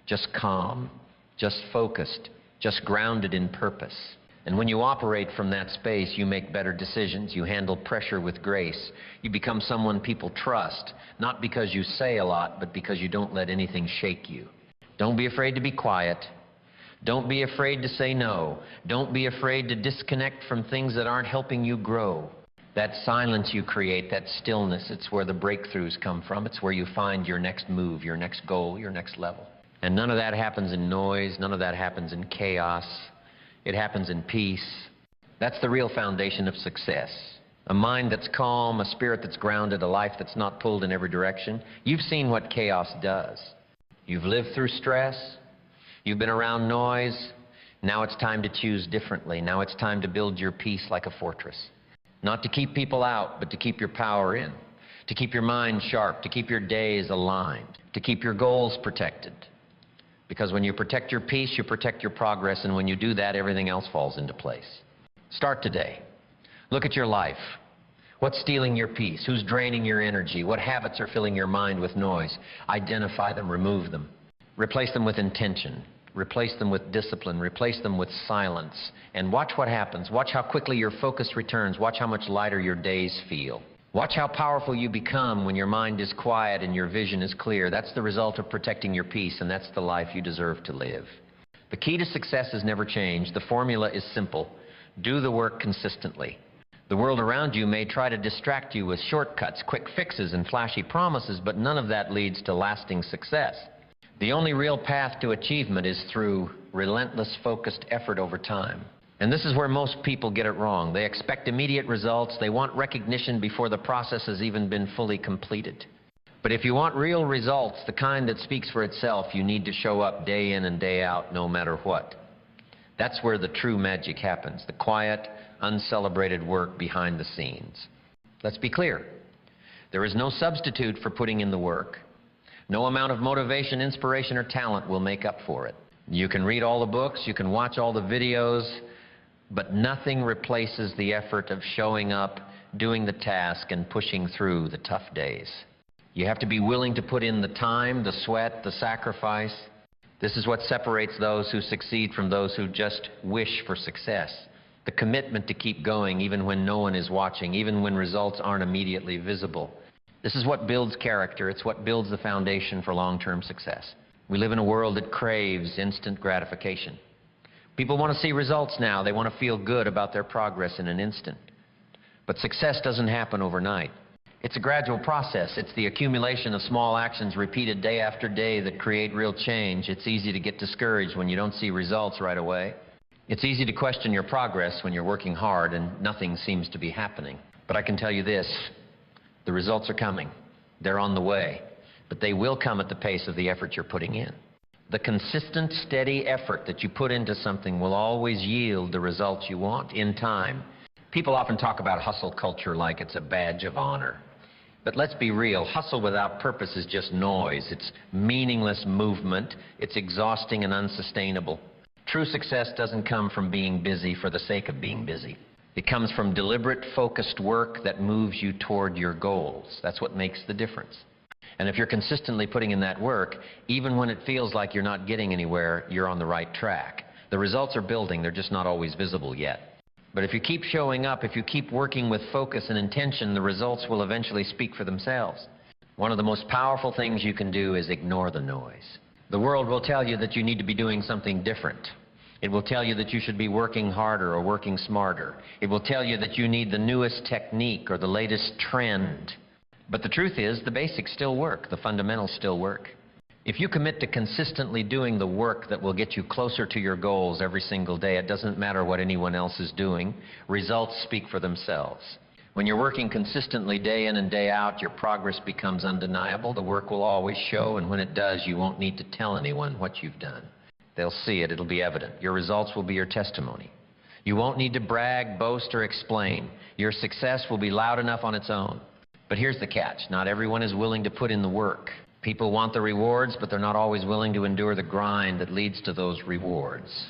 [SPEAKER 1] just calm, just focused, just grounded in purpose. And when you operate from that space, you make better decisions. You handle pressure with grace. You become someone people trust, not because you say a lot, but because you don't let anything shake you. Don't be afraid to be quiet. Don't be afraid to say no. Don't be afraid to disconnect from things that aren't helping you grow. That silence you create, that stillness, it's where the breakthroughs come from. It's where you find your next move, your next goal, your next level. And none of that happens in noise. None of that happens in chaos. It happens in peace. That's the real foundation of success. A mind that's calm, a spirit that's grounded, a life that's not pulled in every direction. You've seen what chaos does. You've lived through stress. You've been around noise. Now it's time to choose differently. Now it's time to build your peace like a fortress. Not to keep people out, but to keep your power in. To keep your mind sharp. To keep your days aligned. To keep your goals protected. Because when you protect your peace, you protect your progress. And when you do that, everything else falls into place. Start today. Look at your life. What's stealing your peace? Who's draining your energy? What habits are filling your mind with noise? Identify them, remove them. Replace them with intention. Replace them with discipline. Replace them with silence. And watch what happens. Watch how quickly your focus returns. Watch how much lighter your days feel. Watch how powerful you become when your mind is quiet and your vision is clear. That's the result of protecting your peace, and that's the life you deserve to live. The key to success has never changed. The formula is simple. Do the work consistently. The world around you may try to distract you with shortcuts, quick fixes, and flashy promises, but none of that leads to lasting success. The only real path to achievement is through relentless, focused effort over time. And this is where most people get it wrong. They expect immediate results. They want recognition before the process has even been fully completed. But if you want real results, the kind that speaks for itself, you need to show up day in and day out, no matter what. That's where the true magic happens, the quiet, uncelebrated work behind the scenes. Let's be clear. There is no substitute for putting in the work. No amount of motivation, inspiration, or talent will make up for it. You can read all the books, you can watch all the videos, but nothing replaces the effort of showing up, doing the task, and pushing through the tough days. You have to be willing to put in the time, the sweat, the sacrifice. This is what separates those who succeed from those who just wish for success. The commitment to keep going even when no one is watching, even when results aren't immediately visible. This is what builds character. It's what builds the foundation for long-term success. We live in a world that craves instant gratification. People want to see results now. They want to feel good about their progress in an instant. But success doesn't happen overnight. It's a gradual process. It's the accumulation of small actions repeated day after day that create real change. It's easy to get discouraged when you don't see results right away. It's easy to question your progress when you're working hard and nothing seems to be happening. But I can tell you this, the results are coming. They're on the way. But they will come at the pace of the effort you're putting in. The consistent, steady effort that you put into something will always yield the results you want in time. People often talk about hustle culture like it's a badge of honor. But let's be real, hustle without purpose is just noise. It's meaningless movement. It's exhausting and unsustainable. True success doesn't come from being busy for the sake of being busy. It comes from deliberate, focused work that moves you toward your goals. That's what makes the difference. And if you're consistently putting in that work, even when it feels like you're not getting anywhere, you're on the right track. The results are building, they're just not always visible yet. But if you keep showing up, if you keep working with focus and intention, the results will eventually speak for themselves. One of the most powerful things you can do is ignore the noise. The world will tell you that you need to be doing something different. It will tell you that you should be working harder or working smarter. It will tell you that you need the newest technique or the latest trend. But the truth is, the basics still work. The fundamentals still work. If you commit to consistently doing the work that will get you closer to your goals every single day, it doesn't matter what anyone else is doing. Results speak for themselves. When you're working consistently day in and day out, your progress becomes undeniable. The work will always show, and when it does, you won't need to tell anyone what you've done. They'll see it. It'll be evident. Your results will be your testimony. You won't need to brag, boast, or explain. Your success will be loud enough on its own. But here's the catch. Not everyone is willing to put in the work. People want the rewards, but they're not always willing to endure the grind that leads to those rewards.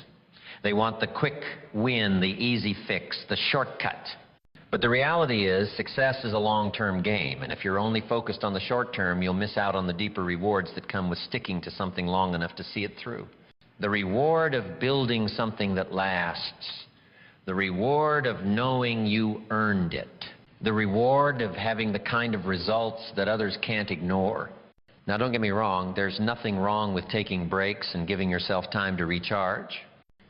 [SPEAKER 1] They want the quick win, the easy fix, the shortcut. But the reality is, success is a long-term game, and if you're only focused on the short term, you'll miss out on the deeper rewards that come with sticking to something long enough to see it through. The reward of building something that lasts, the reward of knowing you earned it, the reward of having the kind of results that others can't ignore. Now, don't get me wrong, there's nothing wrong with taking breaks and giving yourself time to recharge.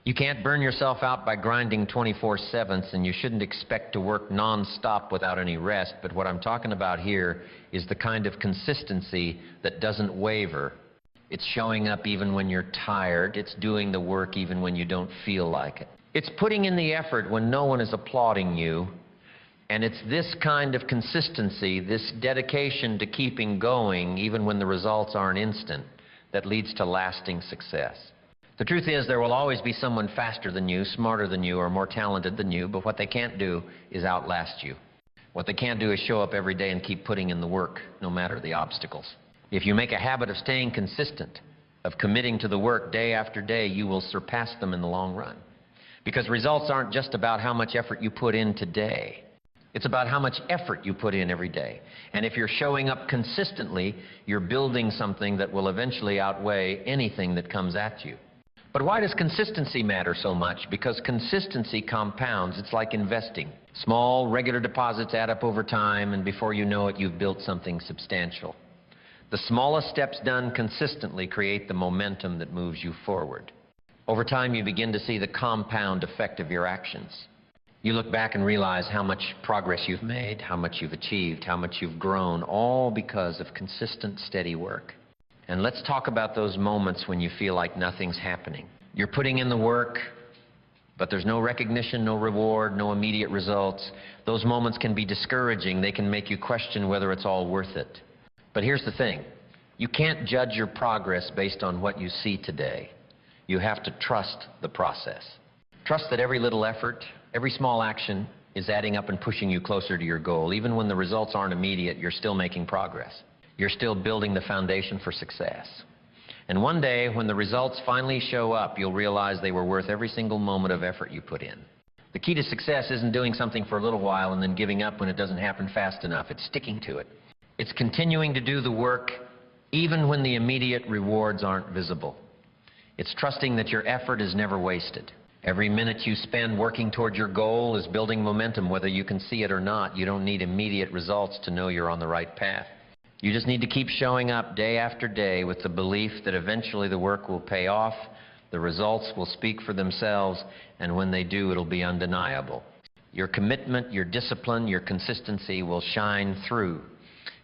[SPEAKER 1] You can't burn yourself out by grinding 24/7, and you shouldn't expect to work non-stop without any rest. But what I'm talking about here is the kind of consistency that doesn't waver. It's showing up even when you're tired. It's doing the work even when you don't feel like it. It's putting in the effort when no one is applauding you. And it's this kind of consistency, this dedication to keeping going, even when the results aren't instant, that leads to lasting success. The truth is, there will always be someone faster than you, smarter than you, or more talented than you, but what they can't do is outlast you. What they can't do is show up every day and keep putting in the work, no matter the obstacles. If you make a habit of staying consistent, of committing to the work day after day, you will surpass them in the long run. Because results aren't just about how much effort you put in today. It's about how much effort you put in every day. And if you're showing up consistently, you're building something that will eventually outweigh anything that comes at you. But why does consistency matter so much? Because consistency compounds. It's like investing. Small, regular deposits add up over time, and before you know it, you've built something substantial. The smallest steps done consistently create the momentum that moves you forward. Over time, you begin to see the compound effect of your actions. You look back and realize how much progress you've made, how much you've achieved, how much you've grown, all because of consistent, steady work. And let's talk about those moments when you feel like nothing's happening. You're putting in the work, but there's no recognition, no reward, no immediate results. Those moments can be discouraging. They can make you question whether it's all worth it. But here's the thing. You can't judge your progress based on what you see today. You have to trust the process. Trust that every little effort, every small action is adding up and pushing you closer to your goal. Even when the results aren't immediate, you're still making progress. You're still building the foundation for success. And one day, when the results finally show up, you'll realize they were worth every single moment of effort you put in. The key to success isn't doing something for a little while and then giving up when it doesn't happen fast enough. It's sticking to it. It's continuing to do the work even when the immediate rewards aren't visible. It's trusting that your effort is never wasted. Every minute you spend working toward your goal is building momentum, whether you can see it or not. You don't need immediate results to know you're on the right path. You just need to keep showing up day after day with the belief that eventually the work will pay off, the results will speak for themselves, and when they do, it'll be undeniable. Your commitment, your discipline, your consistency will shine through.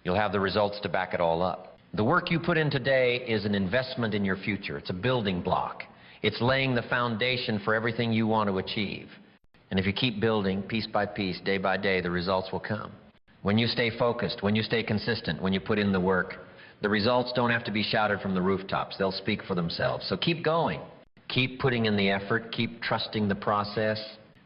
[SPEAKER 1] You'll have the results to back it all up. The work you put in today is an investment in your future. It's a building block. It's laying the foundation for everything you want to achieve. And if you keep building piece by piece, day by day, the results will come. When you stay focused, when you stay consistent, when you put in the work, the results don't have to be shouted from the rooftops. They'll speak for themselves. So keep going. Keep putting in the effort. Keep trusting the process,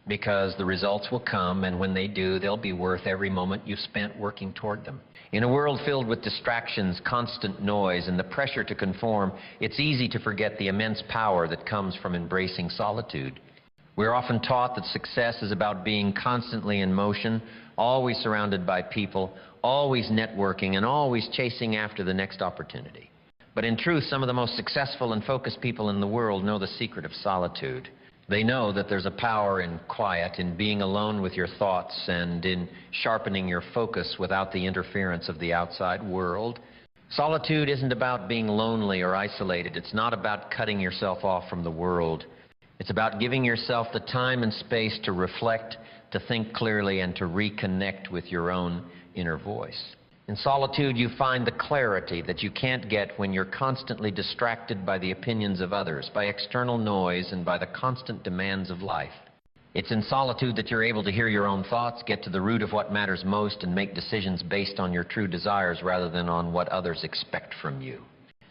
[SPEAKER 1] because the results will come, and when they do, they'll be worth every moment you've spent working toward them. In a world filled with distractions, constant noise, and the pressure to conform, it's easy to forget the immense power that comes from embracing solitude. We're often taught that success is about being constantly in motion, always surrounded by people, always networking, and always chasing after the next opportunity. But in truth, some of the most successful and focused people in the world know the secret of solitude. They know that there's a power in quiet, in being alone with your thoughts, and in sharpening your focus without the interference of the outside world. Solitude isn't about being lonely or isolated. It's not about cutting yourself off from the world. It's about giving yourself the time and space to reflect, to think clearly, and to reconnect with your own inner voice. In solitude, you find the clarity that you can't get when you're constantly distracted by the opinions of others, by external noise, and by the constant demands of life. It's in solitude that you're able to hear your own thoughts, get to the root of what matters most, and make decisions based on your true desires rather than on what others expect from you.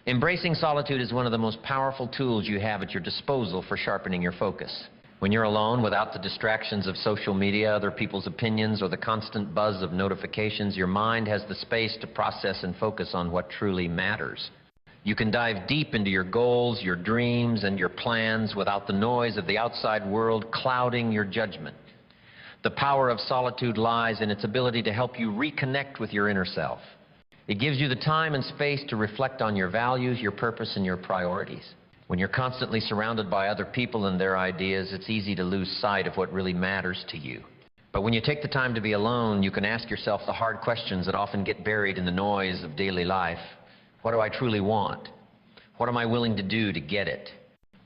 [SPEAKER 1] Embracing solitude is one of the most powerful tools you have at your disposal for sharpening your focus. When you're alone, without the distractions of social media, other people's opinions, or the constant buzz of notifications, your mind has the space to process and focus on what truly matters. You can dive deep into your goals, your dreams, and your plans without the noise of the outside world clouding your judgment. The power of solitude lies in its ability to help you reconnect with your inner self. It gives you the time and space to reflect on your values, your purpose, and your priorities. When you're constantly surrounded by other people and their ideas, it's easy to lose sight of what really matters to you. But when you take the time to be alone, you can ask yourself the hard questions that often get buried in the noise of daily life. What do I truly want? What am I willing to do to get it?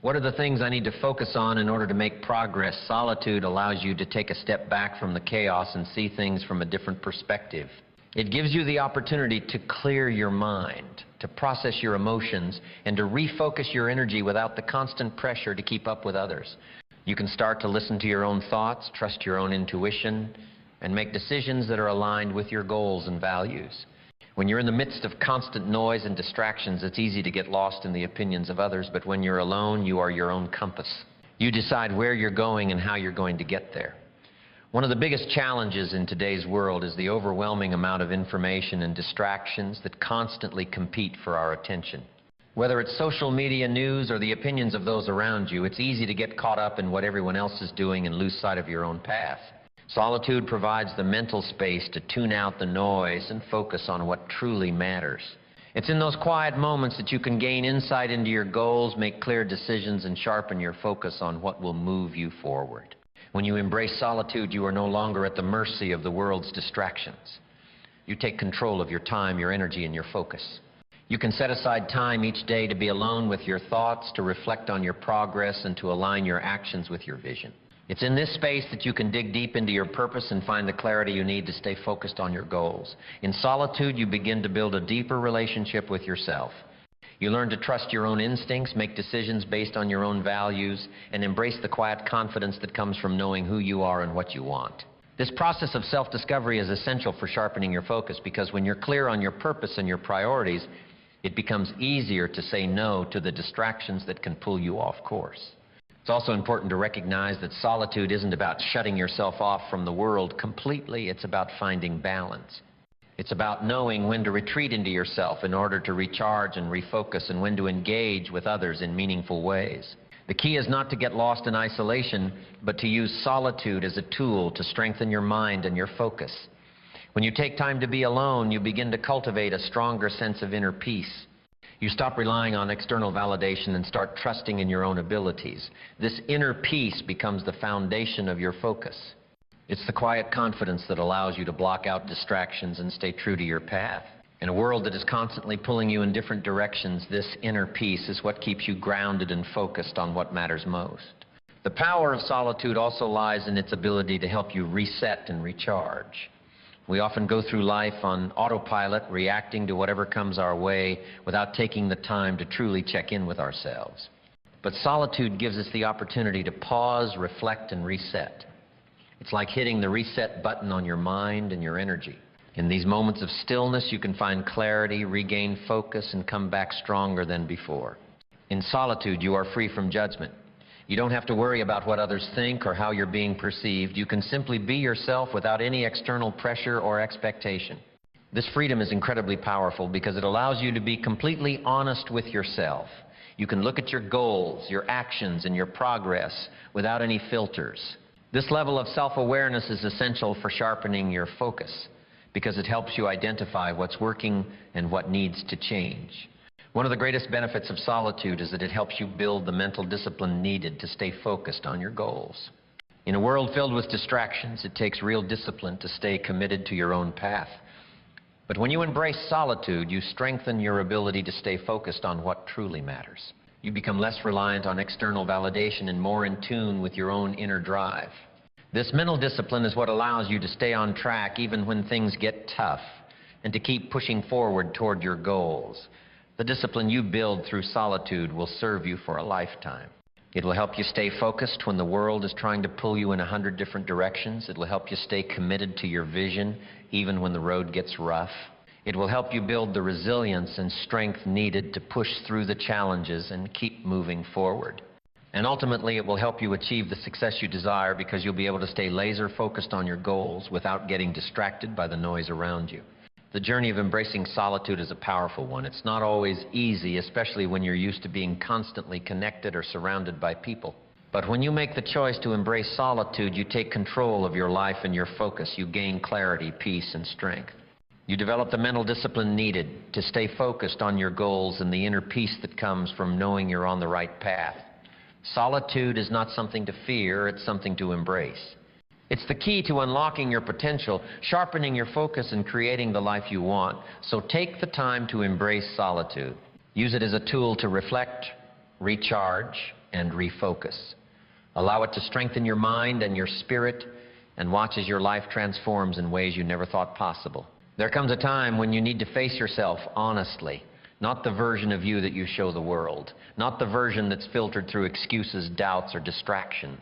[SPEAKER 1] What are the things I need to focus on in order to make progress? Solitude allows you to take a step back from the chaos and see things from a different perspective. It gives you the opportunity to clear your mind, to process your emotions, and to refocus your energy without the constant pressure to keep up with others. You can start to listen to your own thoughts, trust your own intuition, and make decisions that are aligned with your goals and values. When you're in the midst of constant noise and distractions, it's easy to get lost in the opinions of others, but when you're alone, you are your own compass. You decide where you're going and how you're going to get there. One of the biggest challenges in today's world is the overwhelming amount of information and distractions that constantly compete for our attention. Whether it's social media news or the opinions of those around you, it's easy to get caught up in what everyone else is doing and lose sight of your own path. Solitude provides the mental space to tune out the noise and focus on what truly matters. It's in those quiet moments that you can gain insight into your goals, make clear decisions, and sharpen your focus on what will move you forward. When you embrace solitude, you are no longer at the mercy of the world's distractions. You take control of your time, your energy, and your focus. You can set aside time each day to be alone with your thoughts, to reflect on your progress, and to align your actions with your vision. It's in this space that you can dig deep into your purpose and find the clarity you need to stay focused on your goals. In solitude, you begin to build a deeper relationship with yourself. You learn to trust your own instincts, make decisions based on your own values, and embrace the quiet confidence that comes from knowing who you are and what you want. This process of self-discovery is essential for sharpening your focus, because when you're clear on your purpose and your priorities, it becomes easier to say no to the distractions that can pull you off course. It's also important to recognize that solitude isn't about shutting yourself off from the world completely. It's about finding balance. It's about knowing when to retreat into yourself in order to recharge and refocus, and when to engage with others in meaningful ways. The key is not to get lost in isolation, but to use solitude as a tool to strengthen your mind and your focus. When you take time to be alone, you begin to cultivate a stronger sense of inner peace. You stop relying on external validation and start trusting in your own abilities. This inner peace becomes the foundation of your focus. It's the quiet confidence that allows you to block out distractions and stay true to your path. In a world that is constantly pulling you in different directions, this inner peace is what keeps you grounded and focused on what matters most. The power of solitude also lies in its ability to help you reset and recharge. We often go through life on autopilot, reacting to whatever comes our way without taking the time to truly check in with ourselves. But solitude gives us the opportunity to pause, reflect, and reset. It's like hitting the reset button on your mind and your energy. In these moments of stillness, you can find clarity, regain focus, and come back stronger than before. In solitude, you are free from judgment. You don't have to worry about what others think or how you're being perceived. You can simply be yourself without any external pressure or expectation. This freedom is incredibly powerful because it allows you to be completely honest with yourself. You can look at your goals, your actions, and your progress without any filters. This level of self-awareness is essential for sharpening your focus because it helps you identify what's working and what needs to change. One of the greatest benefits of solitude is that it helps you build the mental discipline needed to stay focused on your goals. In a world filled with distractions, it takes real discipline to stay committed to your own path. But when you embrace solitude, you strengthen your ability to stay focused on what truly matters. You become less reliant on external validation and more in tune with your own inner drive. This mental discipline is what allows you to stay on track even when things get tough and to keep pushing forward toward your goals. The discipline you build through solitude will serve you for a lifetime. It will help you stay focused when the world is trying to pull you in 100 different directions. It will help you stay committed to your vision even when the road gets rough. It will help you build the resilience and strength needed to push through the challenges and keep moving forward. And ultimately, it will help you achieve the success you desire because you'll be able to stay laser focused on your goals without getting distracted by the noise around you. The journey of embracing solitude is a powerful one. It's not always easy, especially when you're used to being constantly connected or surrounded by people. But when you make the choice to embrace solitude, you take control of your life and your focus. You gain clarity, peace, and strength. You develop the mental discipline needed to stay focused on your goals and the inner peace that comes from knowing you're on the right path. Solitude is not something to fear, it's something to embrace. It's the key to unlocking your potential, sharpening your focus, and creating the life you want. So take the time to embrace solitude. Use it as a tool to reflect, recharge, and refocus. Allow it to strengthen your mind and your spirit, and watch as your life transforms in ways you never thought possible. There comes a time when you need to face yourself honestly, not the version of you that you show the world, not the version that's filtered through excuses, doubts, or distractions,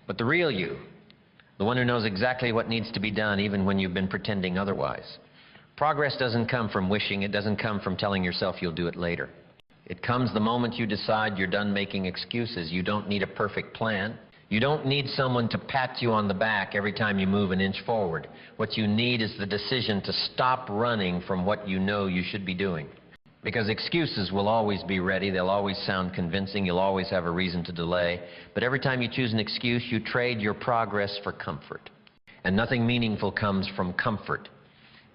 [SPEAKER 1] but the real you, the one who knows exactly what needs to be done even when you've been pretending otherwise. Progress doesn't come from wishing, it doesn't come from telling yourself you'll do it later. It comes the moment you decide you're done making excuses. You don't need a perfect plan. You don't need someone to pat you on the back every time you move an inch forward. What you need is the decision to stop running from what you know you should be doing. Because excuses will always be ready, they'll always sound convincing, you'll always have a reason to delay. But every time you choose an excuse, you trade your progress for comfort. And nothing meaningful comes from comfort.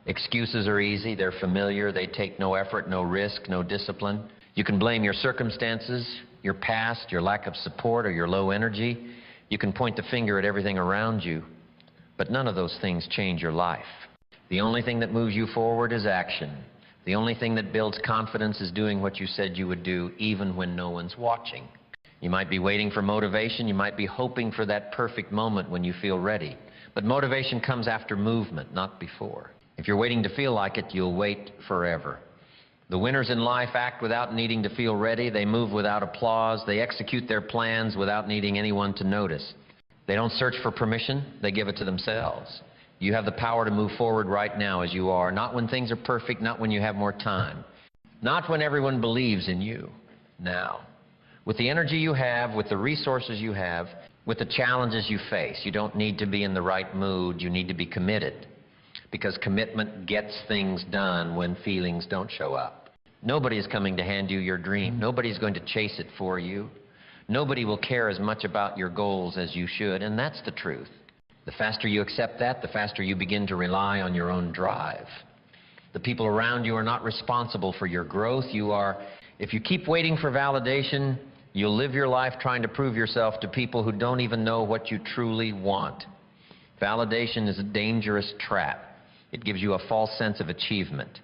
[SPEAKER 1] Excuses are easy, they're familiar, they take no effort, no risk, no discipline. You can blame your circumstances, your past, your lack of support, or your low energy. You can point the finger at everything around you, but none of those things change your life. The only thing that moves you forward is action. The only thing that builds confidence is doing what you said you would do, even when no one's watching. You might be waiting for motivation, you might be hoping for that perfect moment when you feel ready. But motivation comes after movement, not before. If you're waiting to feel like it, you'll wait forever. The winners in life act without needing to feel ready. They move without applause. They execute their plans without needing anyone to notice. They don't search for permission. They give it to themselves. You have the power to move forward right now as you are, not when things are perfect, not when you have more time, not when everyone believes in you. Now, with the energy you have, with the resources you have, with the challenges you face, you don't need to be in the right mood. You need to be committed, because commitment gets things done when feelings don't show up. Nobody is coming to hand you your dream. Nobody's going to chase it for you. Nobody will care as much about your goals as you should, and that's the truth. The faster you accept that, the faster you begin to rely on your own drive. The people around you are not responsible for your growth. If you keep waiting for validation, you'll live your life trying to prove yourself to people who don't even know what you truly want. Validation is a dangerous trap. It gives you a false sense of achievement.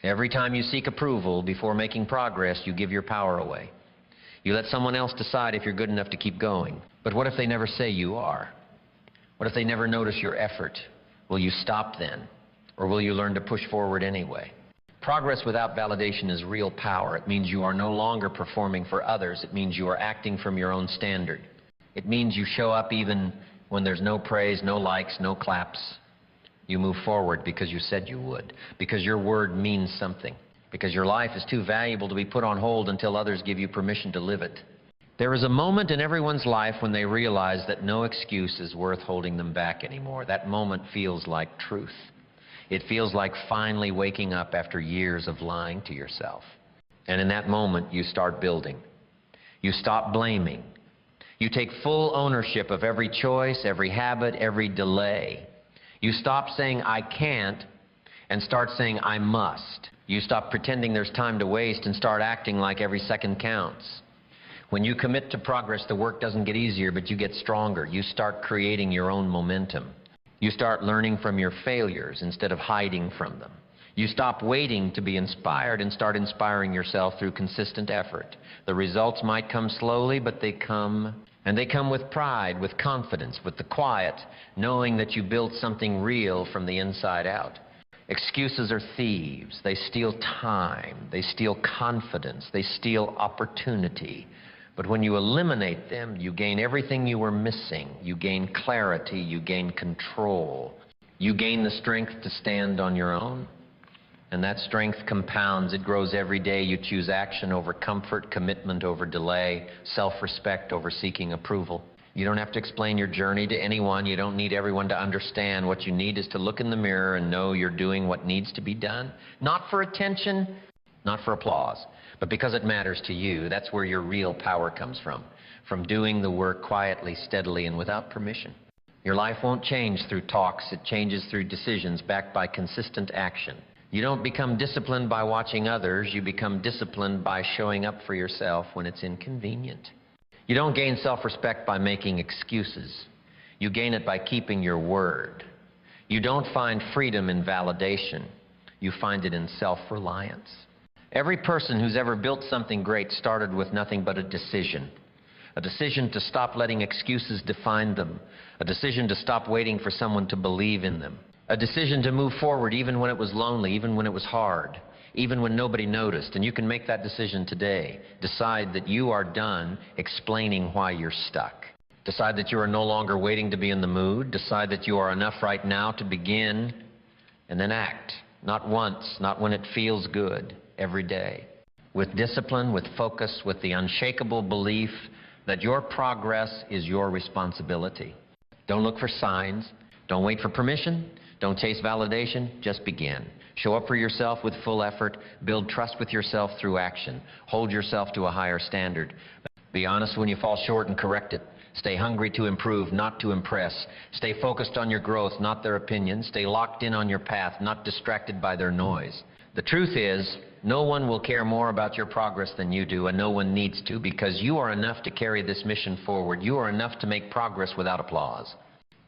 [SPEAKER 1] Every time you seek approval before making progress, you give your power away. You let someone else decide if you're good enough to keep going. But what if they never say you are? What if they never notice your effort? Will you stop then? Or will you learn to push forward anyway? Progress without validation is real power. It means you are no longer performing for others. It means you are acting from your own standard. It means you show up even when there's no praise, no likes, no claps. You move forward because you said you would, because your word means something, because your life is too valuable to be put on hold until others give you permission to live it. There is a moment in everyone's life when they realize that no excuse is worth holding them back anymore. That moment feels like truth. It feels like finally waking up after years of lying to yourself. And in that moment, you start building. You stop blaming. You take full ownership of every choice, every habit, every delay. You stop saying, I can't, and start saying, I must. You stop pretending there's time to waste and start acting like every second counts. When you commit to progress, the work doesn't get easier, but you get stronger. You start creating your own momentum. You start learning from your failures instead of hiding from them. You stop waiting to be inspired and start inspiring yourself through consistent effort. The results might come slowly, but they come. And they come with pride, with confidence, with the quiet, knowing that you built something real from the inside out. Excuses are thieves. They steal time. They steal confidence. They steal opportunity. But when you eliminate them, you gain everything you were missing. You gain clarity. You gain control. You gain the strength to stand on your own. And that strength compounds. It grows every day. You choose action over comfort, commitment over delay, self-respect over seeking approval. You don't have to explain your journey to anyone. You don't need everyone to understand. What you need is to look in the mirror and know you're doing what needs to be done. Not for attention, not for applause, but because it matters to you. That's where your real power comes from doing the work quietly, steadily, and without permission. Your life won't change through talks. It changes through decisions backed by consistent action. You don't become disciplined by watching others. You become disciplined by showing up for yourself when it's inconvenient. You don't gain self-respect by making excuses. You gain it by keeping your word. You don't find freedom in validation. You find it in self-reliance. Every person who's ever built something great started with nothing but a decision. A decision to stop letting excuses define them. A decision to stop waiting for someone to believe in them. A decision to move forward even when it was lonely, even when it was hard, even when nobody noticed. And you can make that decision today. Decide that you are done explaining why you're stuck. Decide that you are no longer waiting to be in the mood. Decide that you are enough right now to begin, and then act. Not once, not when it feels good, every day. With discipline, with focus, with the unshakable belief that your progress is your responsibility. Don't look for signs. Don't wait for permission. Don't chase validation, just begin. Show up for yourself with full effort. Build trust with yourself through action. Hold yourself to a higher standard. Be honest when you fall short and correct it. Stay hungry to improve, not to impress. Stay focused on your growth, not their opinions. Stay locked in on your path, not distracted by their noise. The truth is, no one will care more about your progress than you do, and no one needs to, because you are enough to carry this mission forward. You are enough to make progress without applause.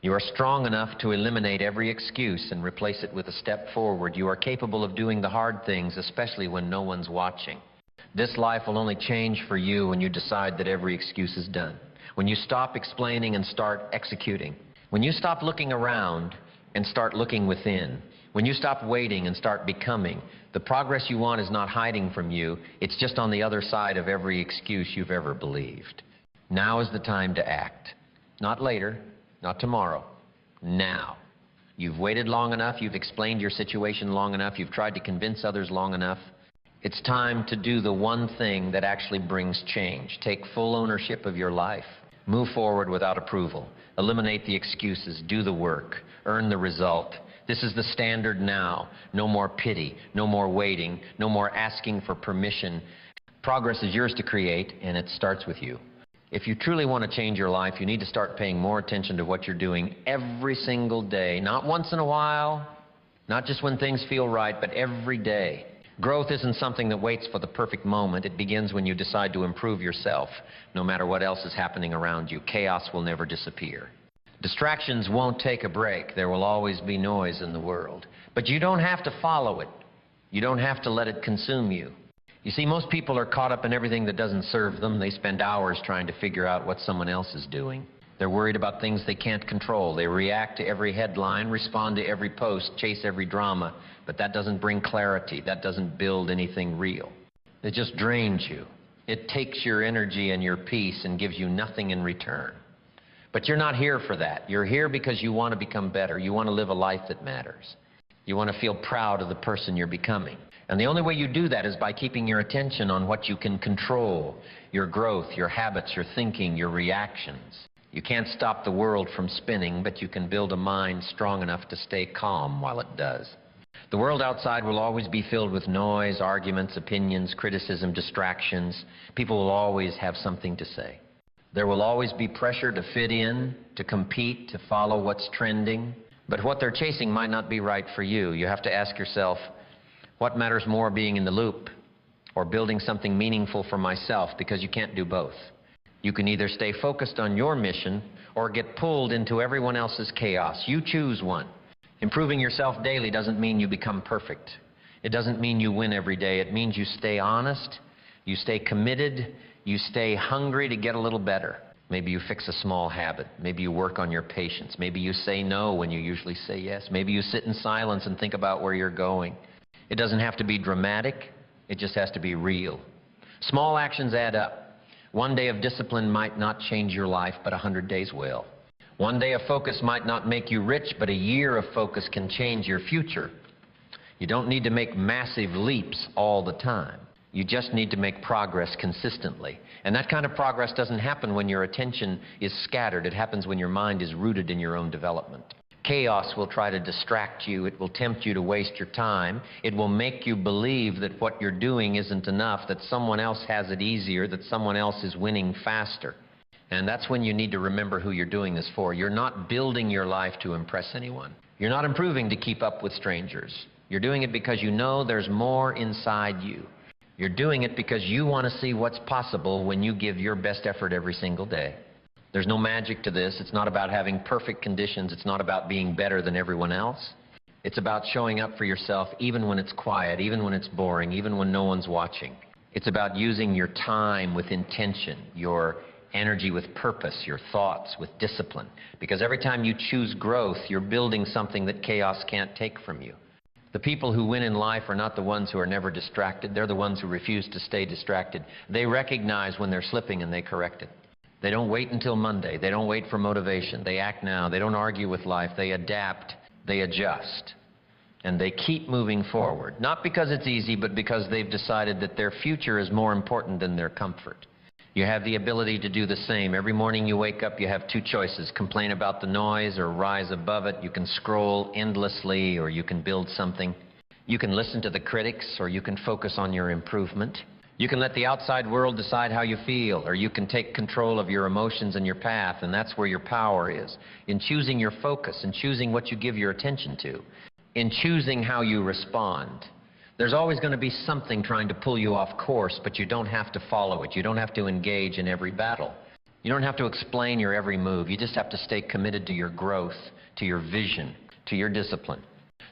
[SPEAKER 1] You are strong enough to eliminate every excuse and replace it with a step forward. You are capable of doing the hard things, especially when no one's watching. This life will only change for you when you decide that every excuse is done. When you stop explaining and start executing. When you stop looking around and start looking within. When you stop waiting and start becoming. The progress you want is not hiding from you. It's just on the other side of every excuse you've ever believed. Now is the time to act. Not later. Not tomorrow. Now. You've waited long enough. You've explained your situation long enough. You've tried to convince others long enough. It's time to do the one thing that actually brings change. Take full ownership of your life. Move forward without approval. Eliminate the excuses. Do the work. Earn the result. This is the standard now. No more pity. No more waiting. No more asking for permission. Progress is yours to create, and it starts with you. If you truly want to change your life, you need to start paying more attention to what you're doing every single day. Not once in a while, Not just when things feel right, but every day. Growth isn't something that waits for the perfect moment. It begins when you decide to improve yourself, no matter what else is happening around you. Chaos will never disappear. Distractions won't take a break. There will always be noise in the world. But you don't have to follow it. You don't have to let it consume you. You see, most people are caught up in everything that doesn't serve them. They spend hours trying to figure out what someone else is doing. They're worried about things they can't control. They react to every headline, respond to every post, chase every drama. But that doesn't bring clarity. That doesn't build anything real. It just drains you. It takes your energy and your peace and gives you nothing in return. But you're not here for that. You're here because you want to become better. You want to live a life that matters. You want to feel proud of the person you're becoming. And the only way you do that is by keeping your attention on what you can control, your growth, your habits, your thinking, your reactions. You can't stop the world from spinning, but you can build a mind strong enough to stay calm while it does. The world outside will always be filled with noise, arguments, opinions, criticism, distractions. People will always have something to say. There will always be pressure to fit in, to compete, to follow what's trending. But what they're chasing might not be right for you. You have to ask yourself, what matters more, being in the loop or building something meaningful for myself? Because you can't do both. You can either stay focused on your mission or get pulled into everyone else's chaos. You choose one. Improving yourself daily doesn't mean you become perfect. It doesn't mean you win every day. It means you stay honest, you stay committed, you stay hungry to get a little better. Maybe you fix a small habit. Maybe you work on your patience. Maybe you say no when you usually say yes. Maybe you sit in silence and think about where you're going. It doesn't have to be dramatic. It just has to be real. Small actions add up. One day of discipline might not change your life, but 100 days will. One day of focus might not make you rich, but a year of focus can change your future. You don't need to make massive leaps all the time. You just need to make progress consistently. And that kind of progress doesn't happen when your attention is scattered. It happens when your mind is rooted in your own development. Chaos will try to distract you. It will tempt you to waste your time. It will make you believe that what you're doing isn't enough, that someone else has it easier, that someone else is winning faster. And that's when you need to remember who you're doing this for. You're not building your life to impress anyone. You're not improving to keep up with strangers. You're doing it because you know there's more inside you. You're doing it because you want to see what's possible when you give your best effort every single day. There's no magic to this. It's not about having perfect conditions. It's not about being better than everyone else. It's about showing up for yourself even when it's quiet, even when it's boring, even when no one's watching. It's about using your time with intention, your energy with purpose, your thoughts with discipline. Because every time you choose growth, you're building something that chaos can't take from you. The people who win in life are not the ones who are never distracted. They're the ones who refuse to stay distracted. They recognize when they're slipping and they correct it. They don't wait until Monday. They don't wait for motivation. They act now. They don't argue with life. They adapt. They adjust. And they keep moving forward. Not because it's easy, but because they've decided that their future is more important than their comfort. You have the ability to do the same. Every morning you wake up, you have two choices. Complain about the noise or rise above it. You can scroll endlessly or you can build something. You can listen to the critics or you can focus on your improvement. You can let the outside world decide how you feel, or you can take control of your emotions and your path, and that's where your power is. In choosing your focus, in choosing what you give your attention to, in choosing how you respond. There's always going to be something trying to pull you off course, but you don't have to follow it. You don't have to engage in every battle. You don't have to explain your every move. You just have to stay committed to your growth, to your vision, to your discipline.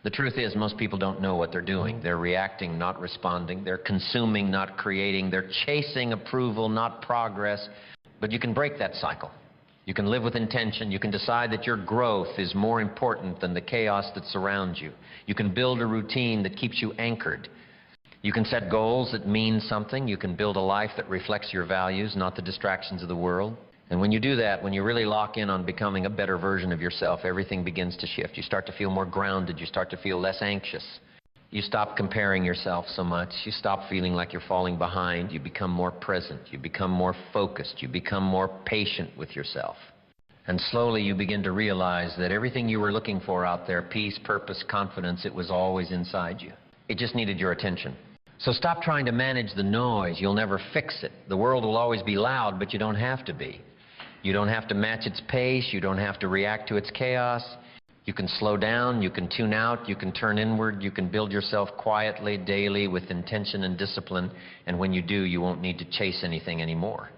[SPEAKER 1] The truth is, most people don't know what they're doing. They're reacting, not responding. They're consuming, not creating. They're chasing approval, not progress. But you can break that cycle. You can live with intention. You can decide that your growth is more important than the chaos that surrounds you. You can build a routine that keeps you anchored. You can set goals that mean something. You can build a life that reflects your values, not the distractions of the world. And when you do that, when you really lock in on becoming a better version of yourself, everything begins to shift. You start to feel more grounded. You start to feel less anxious. You stop comparing yourself so much. You stop feeling like you're falling behind. You become more present. You become more focused. You become more patient with yourself. And slowly you begin to realize that everything you were looking for out there, peace, purpose, confidence, it was always inside you. It just needed your attention. So stop trying to manage the noise. You'll never fix it. The world will always be loud, but you don't have to be. You don't have to match its pace. You don't have to react to its chaos. You can slow down, you can tune out, you can turn inward, you can build yourself quietly, daily, with intention and discipline, and when you do, you won't need to chase anything anymore.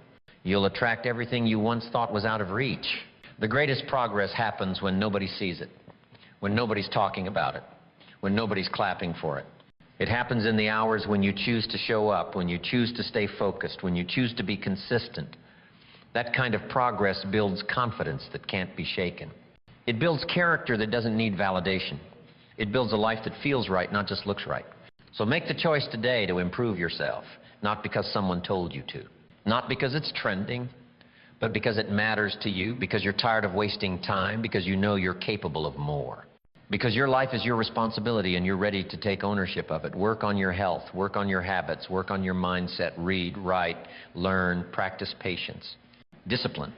[SPEAKER 1] You'll attract everything you once thought was out of reach. The greatest progress happens when nobody sees it, when nobody's talking about it, when nobody's clapping for it. It happens in the hours when you choose to show up, when you choose to stay focused, when you choose to be consistent. That kind of progress builds confidence that can't be shaken. It builds character that doesn't need validation. It builds a life that feels right, not just looks right. So make the choice today to improve yourself, not because someone told you to, not because it's trending, but because it matters to you, because you're tired of wasting time, because you know you're capable of more. Because your life is your responsibility and you're ready to take ownership of it. Work on your health, work on your habits, work on your mindset, read, write, learn, practice patience. Discipline,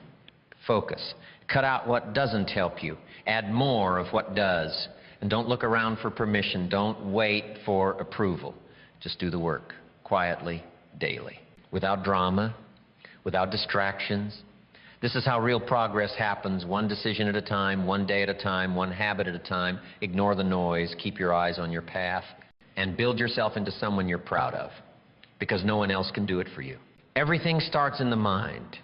[SPEAKER 1] focus. Cut out what doesn't help you. Add more of what does. And don't look around for permission. Don't wait for approval. Just do the work, quietly, daily, without drama, without distractions. This is how real progress happens, one decision at a time, one day at a time, one habit at a time. Ignore the noise, keep your eyes on your path, and build yourself into someone you're proud of, because no one else can do it for you. Everything starts in the mind.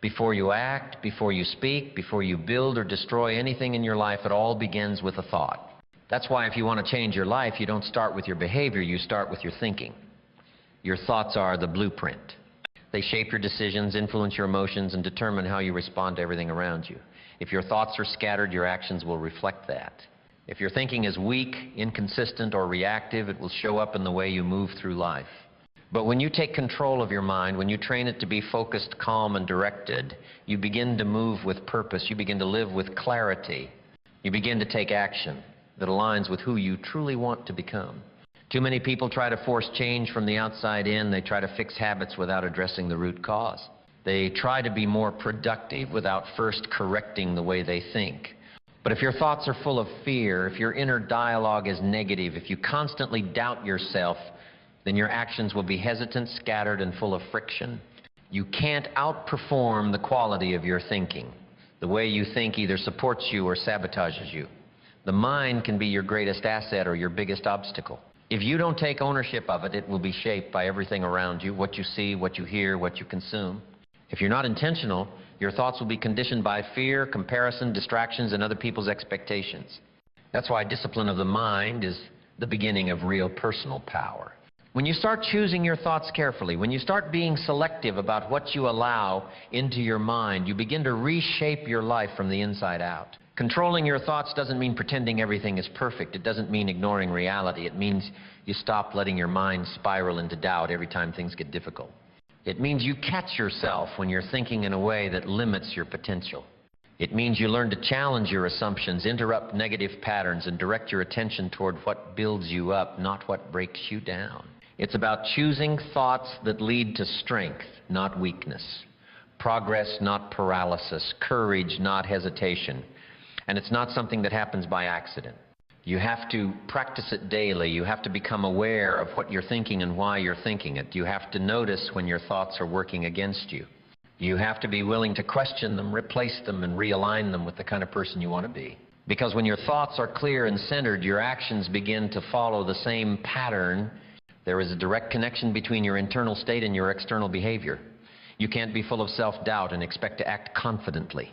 [SPEAKER 1] Before you act, before you speak, before you build or destroy anything in your life, it all begins with a thought. That's why if you want to change your life, you don't start with your behavior, you start with your thinking. Your thoughts are the blueprint. They shape your decisions, influence your emotions, and determine how you respond to everything around you. If your thoughts are scattered, your actions will reflect that. If your thinking is weak, inconsistent, or reactive, it will show up in the way you move through life. But when you take control of your mind, when you train it to be focused, calm, and directed, you begin to move with purpose. You begin to live with clarity. You begin to take action that aligns with who you truly want to become. Too many people try to force change from the outside in. They try to fix habits without addressing the root cause. They try to be more productive without first correcting the way they think. But if your thoughts are full of fear, if your inner dialogue is negative, if you constantly doubt yourself, then your actions will be hesitant, scattered, and full of friction. You can't outperform the quality of your thinking. The way you think either supports you or sabotages you. The mind can be your greatest asset or your biggest obstacle. If you don't take ownership of it, it will be shaped by everything around you, what you see, what you hear, what you consume. If you're not intentional, your thoughts will be conditioned by fear, comparison, distractions, and other people's expectations. That's why discipline of the mind is the beginning of real personal power. When you start choosing your thoughts carefully, when you start being selective about what you allow into your mind, you begin to reshape your life from the inside out. Controlling your thoughts doesn't mean pretending everything is perfect. It doesn't mean ignoring reality. It means you stop letting your mind spiral into doubt every time things get difficult. It means you catch yourself when you're thinking in a way that limits your potential. It means you learn to challenge your assumptions, interrupt negative patterns, and direct your attention toward what builds you up, not what breaks you down. It's about choosing thoughts that lead to strength, not weakness. Progress, not paralysis. Courage, not hesitation. And it's not something that happens by accident. You have to practice it daily. You have to become aware of what you're thinking and why you're thinking it. You have to notice when your thoughts are working against you. You have to be willing to question them, replace them, and realign them with the kind of person you want to be. Because when your thoughts are clear and centered, your actions begin to follow the same pattern. There is a direct connection between your internal state and your external behavior. You can't be full of self-doubt and expect to act confidently.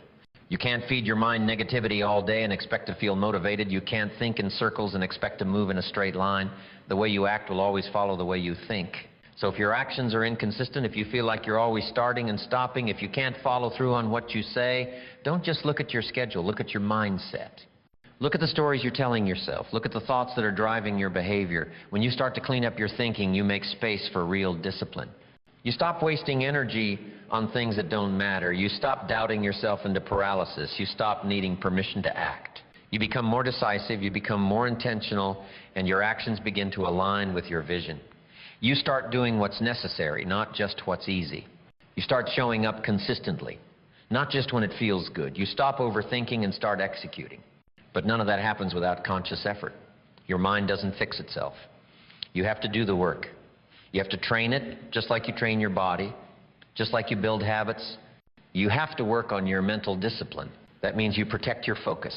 [SPEAKER 1] You can't feed your mind negativity all day and expect to feel motivated. You can't think in circles and expect to move in a straight line. The way you act will always follow the way you think. So if your actions are inconsistent, if you feel like you're always starting and stopping, if you can't follow through on what you say, don't just look at your schedule, look at your mindset. Look at the stories you're telling yourself. Look at the thoughts that are driving your behavior. When you start to clean up your thinking, you make space for real discipline. You stop wasting energy on things that don't matter. You stop doubting yourself into paralysis. You stop needing permission to act. You become more decisive, you become more intentional, and your actions begin to align with your vision. You start doing what's necessary, not just what's easy. You start showing up consistently, not just when it feels good. You stop overthinking and start executing. But none of that happens without conscious effort. Your mind doesn't fix itself. You have to do the work. You have to train it, just like you train your body, just like you build habits. You have to work on your mental discipline. That means you protect your focus.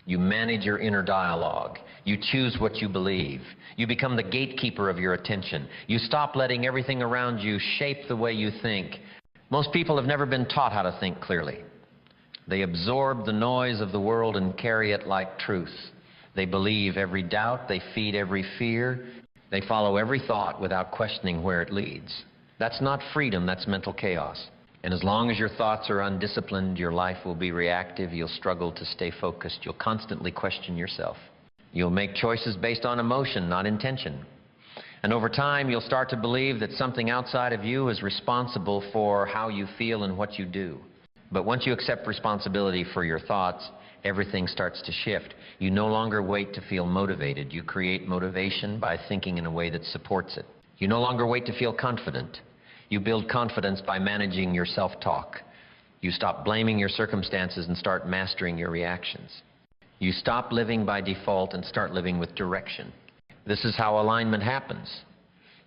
[SPEAKER 1] You manage your inner dialogue. You choose what you believe. You become the gatekeeper of your attention. You stop letting everything around you shape the way you think. Most people have never been taught how to think clearly. They absorb the noise of the world and carry it like truth. They believe every doubt. They feed every fear. They follow every thought without questioning where it leads. That's not freedom, that's mental chaos. And as long as your thoughts are undisciplined, your life will be reactive. You'll struggle to stay focused. You'll constantly question yourself. You'll make choices based on emotion, not intention. And over time, you'll start to believe that something outside of you is responsible for how you feel and what you do. But once you accept responsibility for your thoughts, everything starts to shift. You no longer wait to feel motivated. You create motivation by thinking in a way that supports it. You no longer wait to feel confident. You build confidence by managing your self-talk. You stop blaming your circumstances and start mastering your reactions. You stop living by default and start living with direction. This is how alignment happens.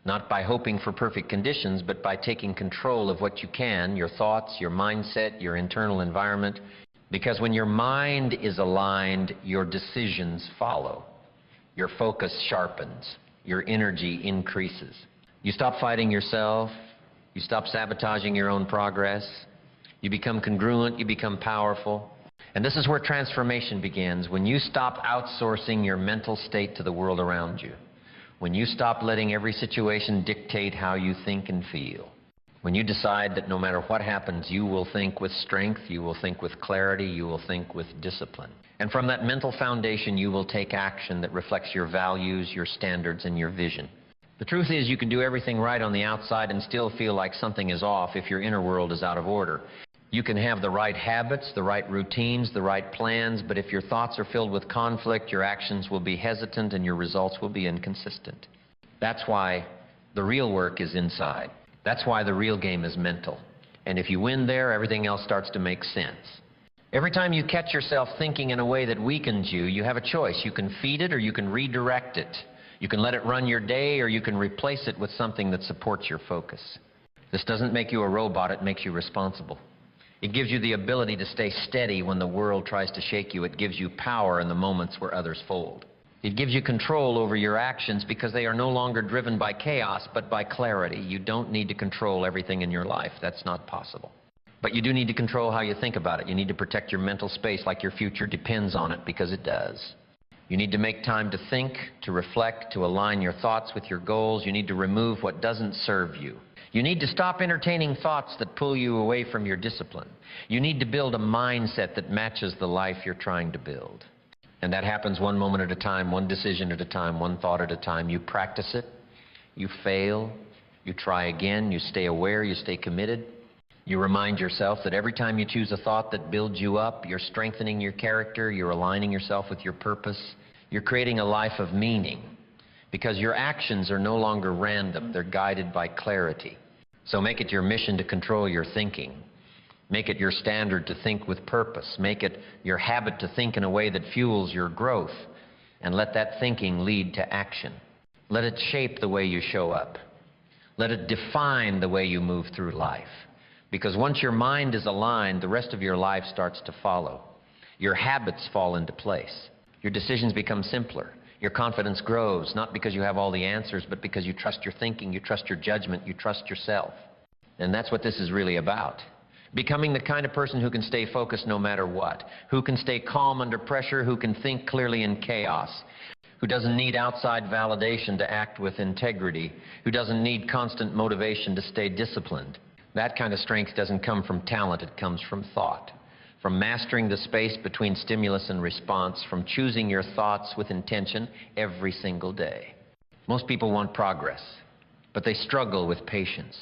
[SPEAKER 1] Not by hoping for perfect conditions, but by taking control of what you can, your thoughts, your mindset, your internal environment. Because when your mind is aligned, your decisions follow. Your focus sharpens. Your energy increases. You stop fighting yourself. You stop sabotaging your own progress. You become congruent. You become powerful. And this is where transformation begins, when you stop outsourcing your mental state to the world around you. When you stop letting every situation dictate how you think and feel. When you decide that no matter what happens, you will think with strength, you will think with clarity, you will think with discipline. And from that mental foundation, you will take action that reflects your values, your standards, and your vision. The truth is, you can do everything right on the outside and still feel like something is off if your inner world is out of order. You can have the right habits, the right routines, the right plans, but if your thoughts are filled with conflict, your actions will be hesitant and your results will be inconsistent. That's why the real work is inside. That's why the real game is mental. And if you win there, everything else starts to make sense. Every time you catch yourself thinking in a way that weakens you, you have a choice. You can feed it or you can redirect it. You can let it run your day or you can replace it with something that supports your focus. This doesn't make you a robot, it makes you responsible. It gives you the ability to stay steady when the world tries to shake you. It gives you power in the moments where others fold. It gives you control over your actions because they are no longer driven by chaos, but by clarity. You don't need to control everything in your life. That's not possible. But you do need to control how you think about it. You need to protect your mental space like your future depends on it, because it does. You need to make time to think, to reflect, to align your thoughts with your goals. You need to remove what doesn't serve you. You need to stop entertaining thoughts that pull you away from your discipline. You need to build a mindset that matches the life you're trying to build. And that happens one moment at a time, one decision at a time, one thought at a time. You practice it, you fail, you try again, you stay aware, you stay committed. You remind yourself that every time you choose a thought that builds you up, you're strengthening your character, you're aligning yourself with your purpose, you're creating a life of meaning. Because your actions are no longer random, they're guided by clarity. So make it your mission to control your thinking. Make it your standard to think with purpose. Make it your habit to think in a way that fuels your growth. And let that thinking lead to action. Let it shape the way you show up. Let it define the way you move through life. Because once your mind is aligned, the rest of your life starts to follow. Your habits fall into place. Your decisions become simpler. Your confidence grows, not because you have all the answers, but because you trust your thinking, you trust your judgment, you trust yourself. And that's what this is really about. Becoming the kind of person who can stay focused no matter what, who can stay calm under pressure, who can think clearly in chaos, who doesn't need outside validation to act with integrity, who doesn't need constant motivation to stay disciplined. That kind of strength doesn't come from talent, it comes from thought. From mastering the space between stimulus and response, from choosing your thoughts with intention every single day. Most people want progress, but they struggle with patience.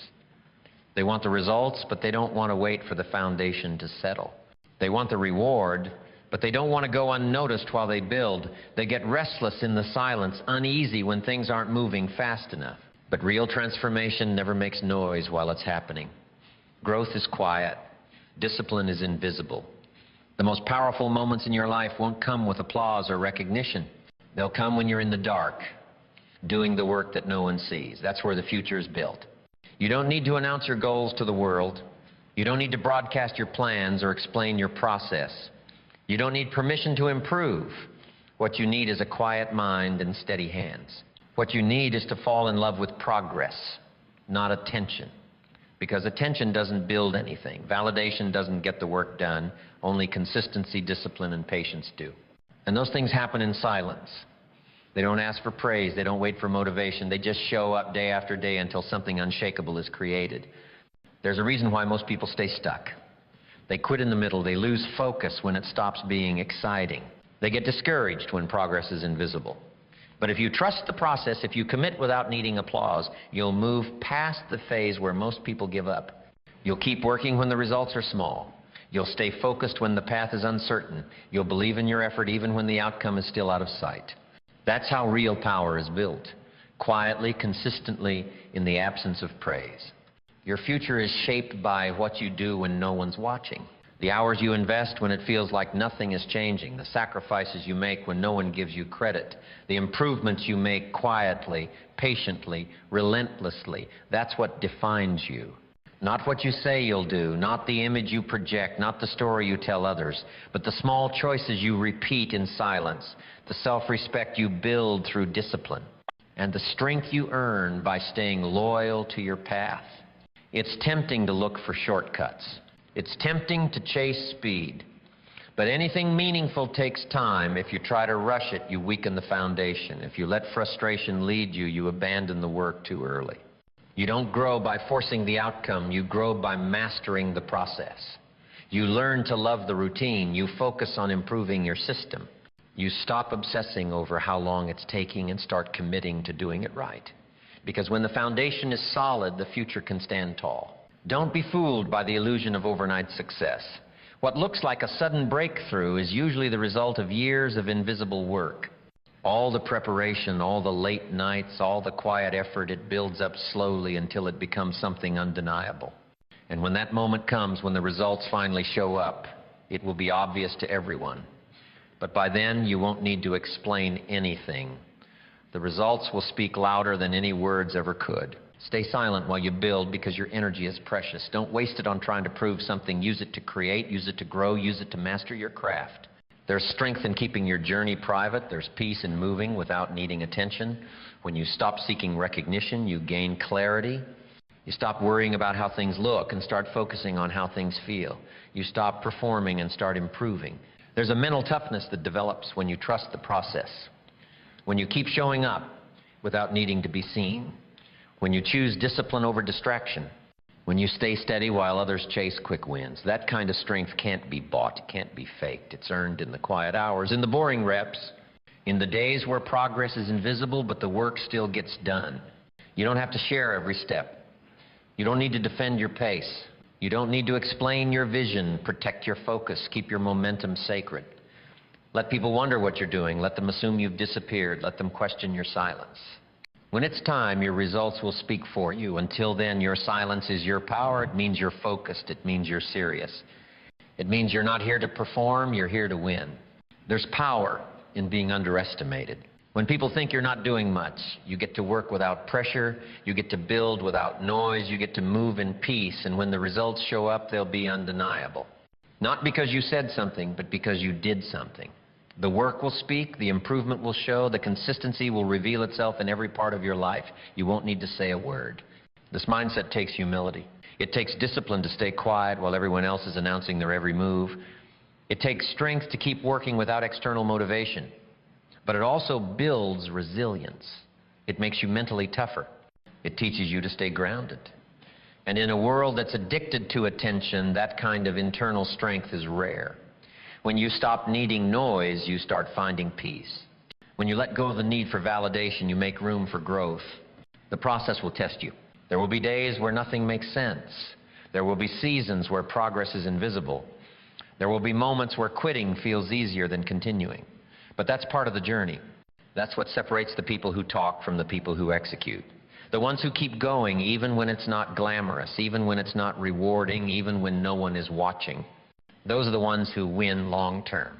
[SPEAKER 1] They want the results, but they don't want to wait for the foundation to settle. They want the reward, but they don't want to go unnoticed while they build. They get restless in the silence, uneasy when things aren't moving fast enough. But real transformation never makes noise while it's happening. Growth is quiet. Discipline is invisible. The most powerful moments in your life won't come with applause or recognition. They'll come when you're in the dark, doing the work that no one sees. That's where the future is built. You don't need to announce your goals to the world. You don't need to broadcast your plans or explain your process. You don't need permission to improve. What you need is a quiet mind and steady hands. What you need is to fall in love with progress, not attention. Because attention doesn't build anything. Validation doesn't get the work done. Only consistency, discipline, and patience do. And those things happen in silence. They don't ask for praise. They don't wait for motivation. They just show up day after day until something unshakable is created. There's a reason why most people stay stuck. They quit in the middle. They lose focus when it stops being exciting. They get discouraged when progress is invisible. But if you trust the process, if you commit without needing applause, you'll move past the phase where most people give up. You'll keep working when the results are small. You'll stay focused when the path is uncertain. You'll believe in your effort even when the outcome is still out of sight. That's how real power is built. Quietly, consistently, in the absence of praise. Your future is shaped by what you do when no one's watching. The hours you invest when it feels like nothing is changing. The sacrifices you make when no one gives you credit. The improvements you make quietly, patiently, relentlessly. That's what defines you. Not what you say you'll do, not the image you project, not the story you tell others, but the small choices you repeat in silence, the self-respect you build through discipline, and the strength you earn by staying loyal to your path. It's tempting to look for shortcuts. It's tempting to chase speed. But anything meaningful takes time. If you try to rush it, you weaken the foundation. If you let frustration lead you, you abandon the work too early. You don't grow by forcing the outcome. You grow by mastering the process. You learn to love the routine. You focus on improving your system. You stop obsessing over how long it's taking and start committing to doing it right. Because when the foundation is solid, the future can stand tall. Don't be fooled by the illusion of overnight success. What looks like a sudden breakthrough is usually the result of years of invisible work. All the preparation, all the late nights, all the quiet effort, it builds up slowly until it becomes something undeniable. And when that moment comes, when the results finally show up, it will be obvious to everyone. But by then, you won't need to explain anything. The results will speak louder than any words ever could. Stay silent while you build because your energy is precious. Don't waste it on trying to prove something. Use it to create, use it to grow, use it to master your craft. There's strength in keeping your journey private. There's peace in moving without needing attention. When you stop seeking recognition, you gain clarity. You stop worrying about how things look and start focusing on how things feel. You stop performing and start improving. There's a mental toughness that develops when you trust the process. When you keep showing up without needing to be seen. When you choose discipline over distraction. When you stay steady while others chase quick wins. That kind of strength can't be bought, it can't be faked. It's earned in the quiet hours, in the boring reps, in the days where progress is invisible but the work still gets done. You don't have to share every step. You don't need to defend your pace. You don't need to explain your vision, protect your focus, keep your momentum sacred. Let people wonder what you're doing. Let them assume you've disappeared. Let them question your silence. When it's time, your results will speak for you. Until then, your silence is your power. It means you're focused. It means you're serious. It means you're not here to perform, you're here to win. There's power in being underestimated. When people think you're not doing much, you get to work without pressure, you get to build without noise, you get to move in peace, and when the results show up, they'll be undeniable. Not because you said something, but because you did something. The work will speak, the improvement will show, the consistency will reveal itself in every part of your life. You won't need to say a word. This mindset takes humility. It takes discipline to stay quiet while everyone else is announcing their every move. It takes strength to keep working without external motivation. But it also builds resilience. It makes you mentally tougher. It teaches you to stay grounded. And in a world that's addicted to attention, that kind of internal strength is rare. When you stop needing noise, you start finding peace. When you let go of the need for validation, you make room for growth. The process will test you. There will be days where nothing makes sense. There will be seasons where progress is invisible. There will be moments where quitting feels easier than continuing. But that's part of the journey. That's what separates the people who talk from the people who execute. The ones who keep going even when it's not glamorous, even when it's not rewarding, even when no one is watching. Those are the ones who win long term.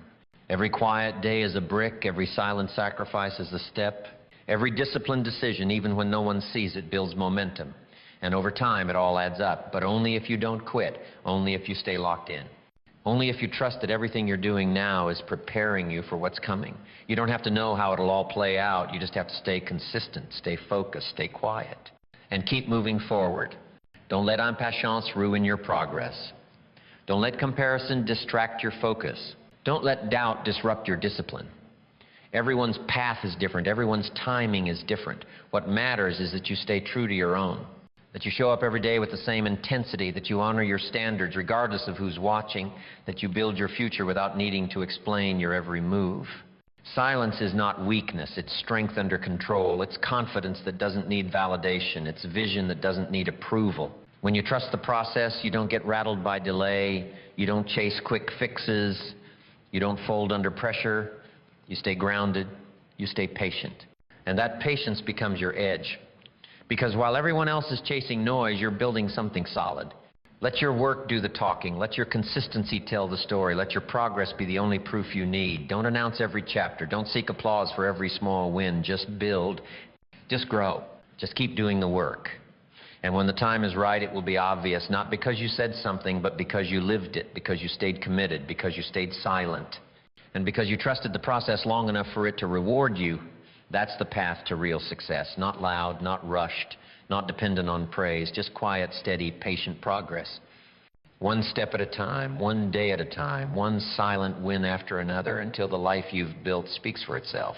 [SPEAKER 1] Every quiet day is a brick, every silent sacrifice is a step. Every disciplined decision, even when no one sees it, builds momentum. And over time, it all adds up. But only if you don't quit, only if you stay locked in. Only if you trust that everything you're doing now is preparing you for what's coming. You don't have to know how it'll all play out. You just have to stay consistent, stay focused, stay quiet, and keep moving forward. Don't let impatience ruin your progress. Don't let comparison distract your focus. Don't let doubt disrupt your discipline. Everyone's path is different. Everyone's timing is different. What matters is that you stay true to your own, that you show up every day with the same intensity, that you honor your standards regardless of who's watching, that you build your future without needing to explain your every move. Silence is not weakness. It's strength under control. It's confidence that doesn't need validation. It's vision that doesn't need approval. When you trust the process, you don't get rattled by delay. You don't chase quick fixes. You don't fold under pressure. You stay grounded. You stay patient. And that patience becomes your edge. Because while everyone else is chasing noise, you're building something solid. Let your work do the talking. Let your consistency tell the story. Let your progress be the only proof you need. Don't announce every chapter. Don't seek applause for every small win. Just build. Just grow. Just keep doing the work. And when the time is right, it will be obvious, not because you said something, but because you lived it, because you stayed committed, because you stayed silent, and because you trusted the process long enough for it to reward you. That's the path to real success. Not loud, not rushed, not dependent on praise, just quiet, steady, patient progress. One step at a time, one day at a time, one silent win after another, until the life you've built speaks for itself.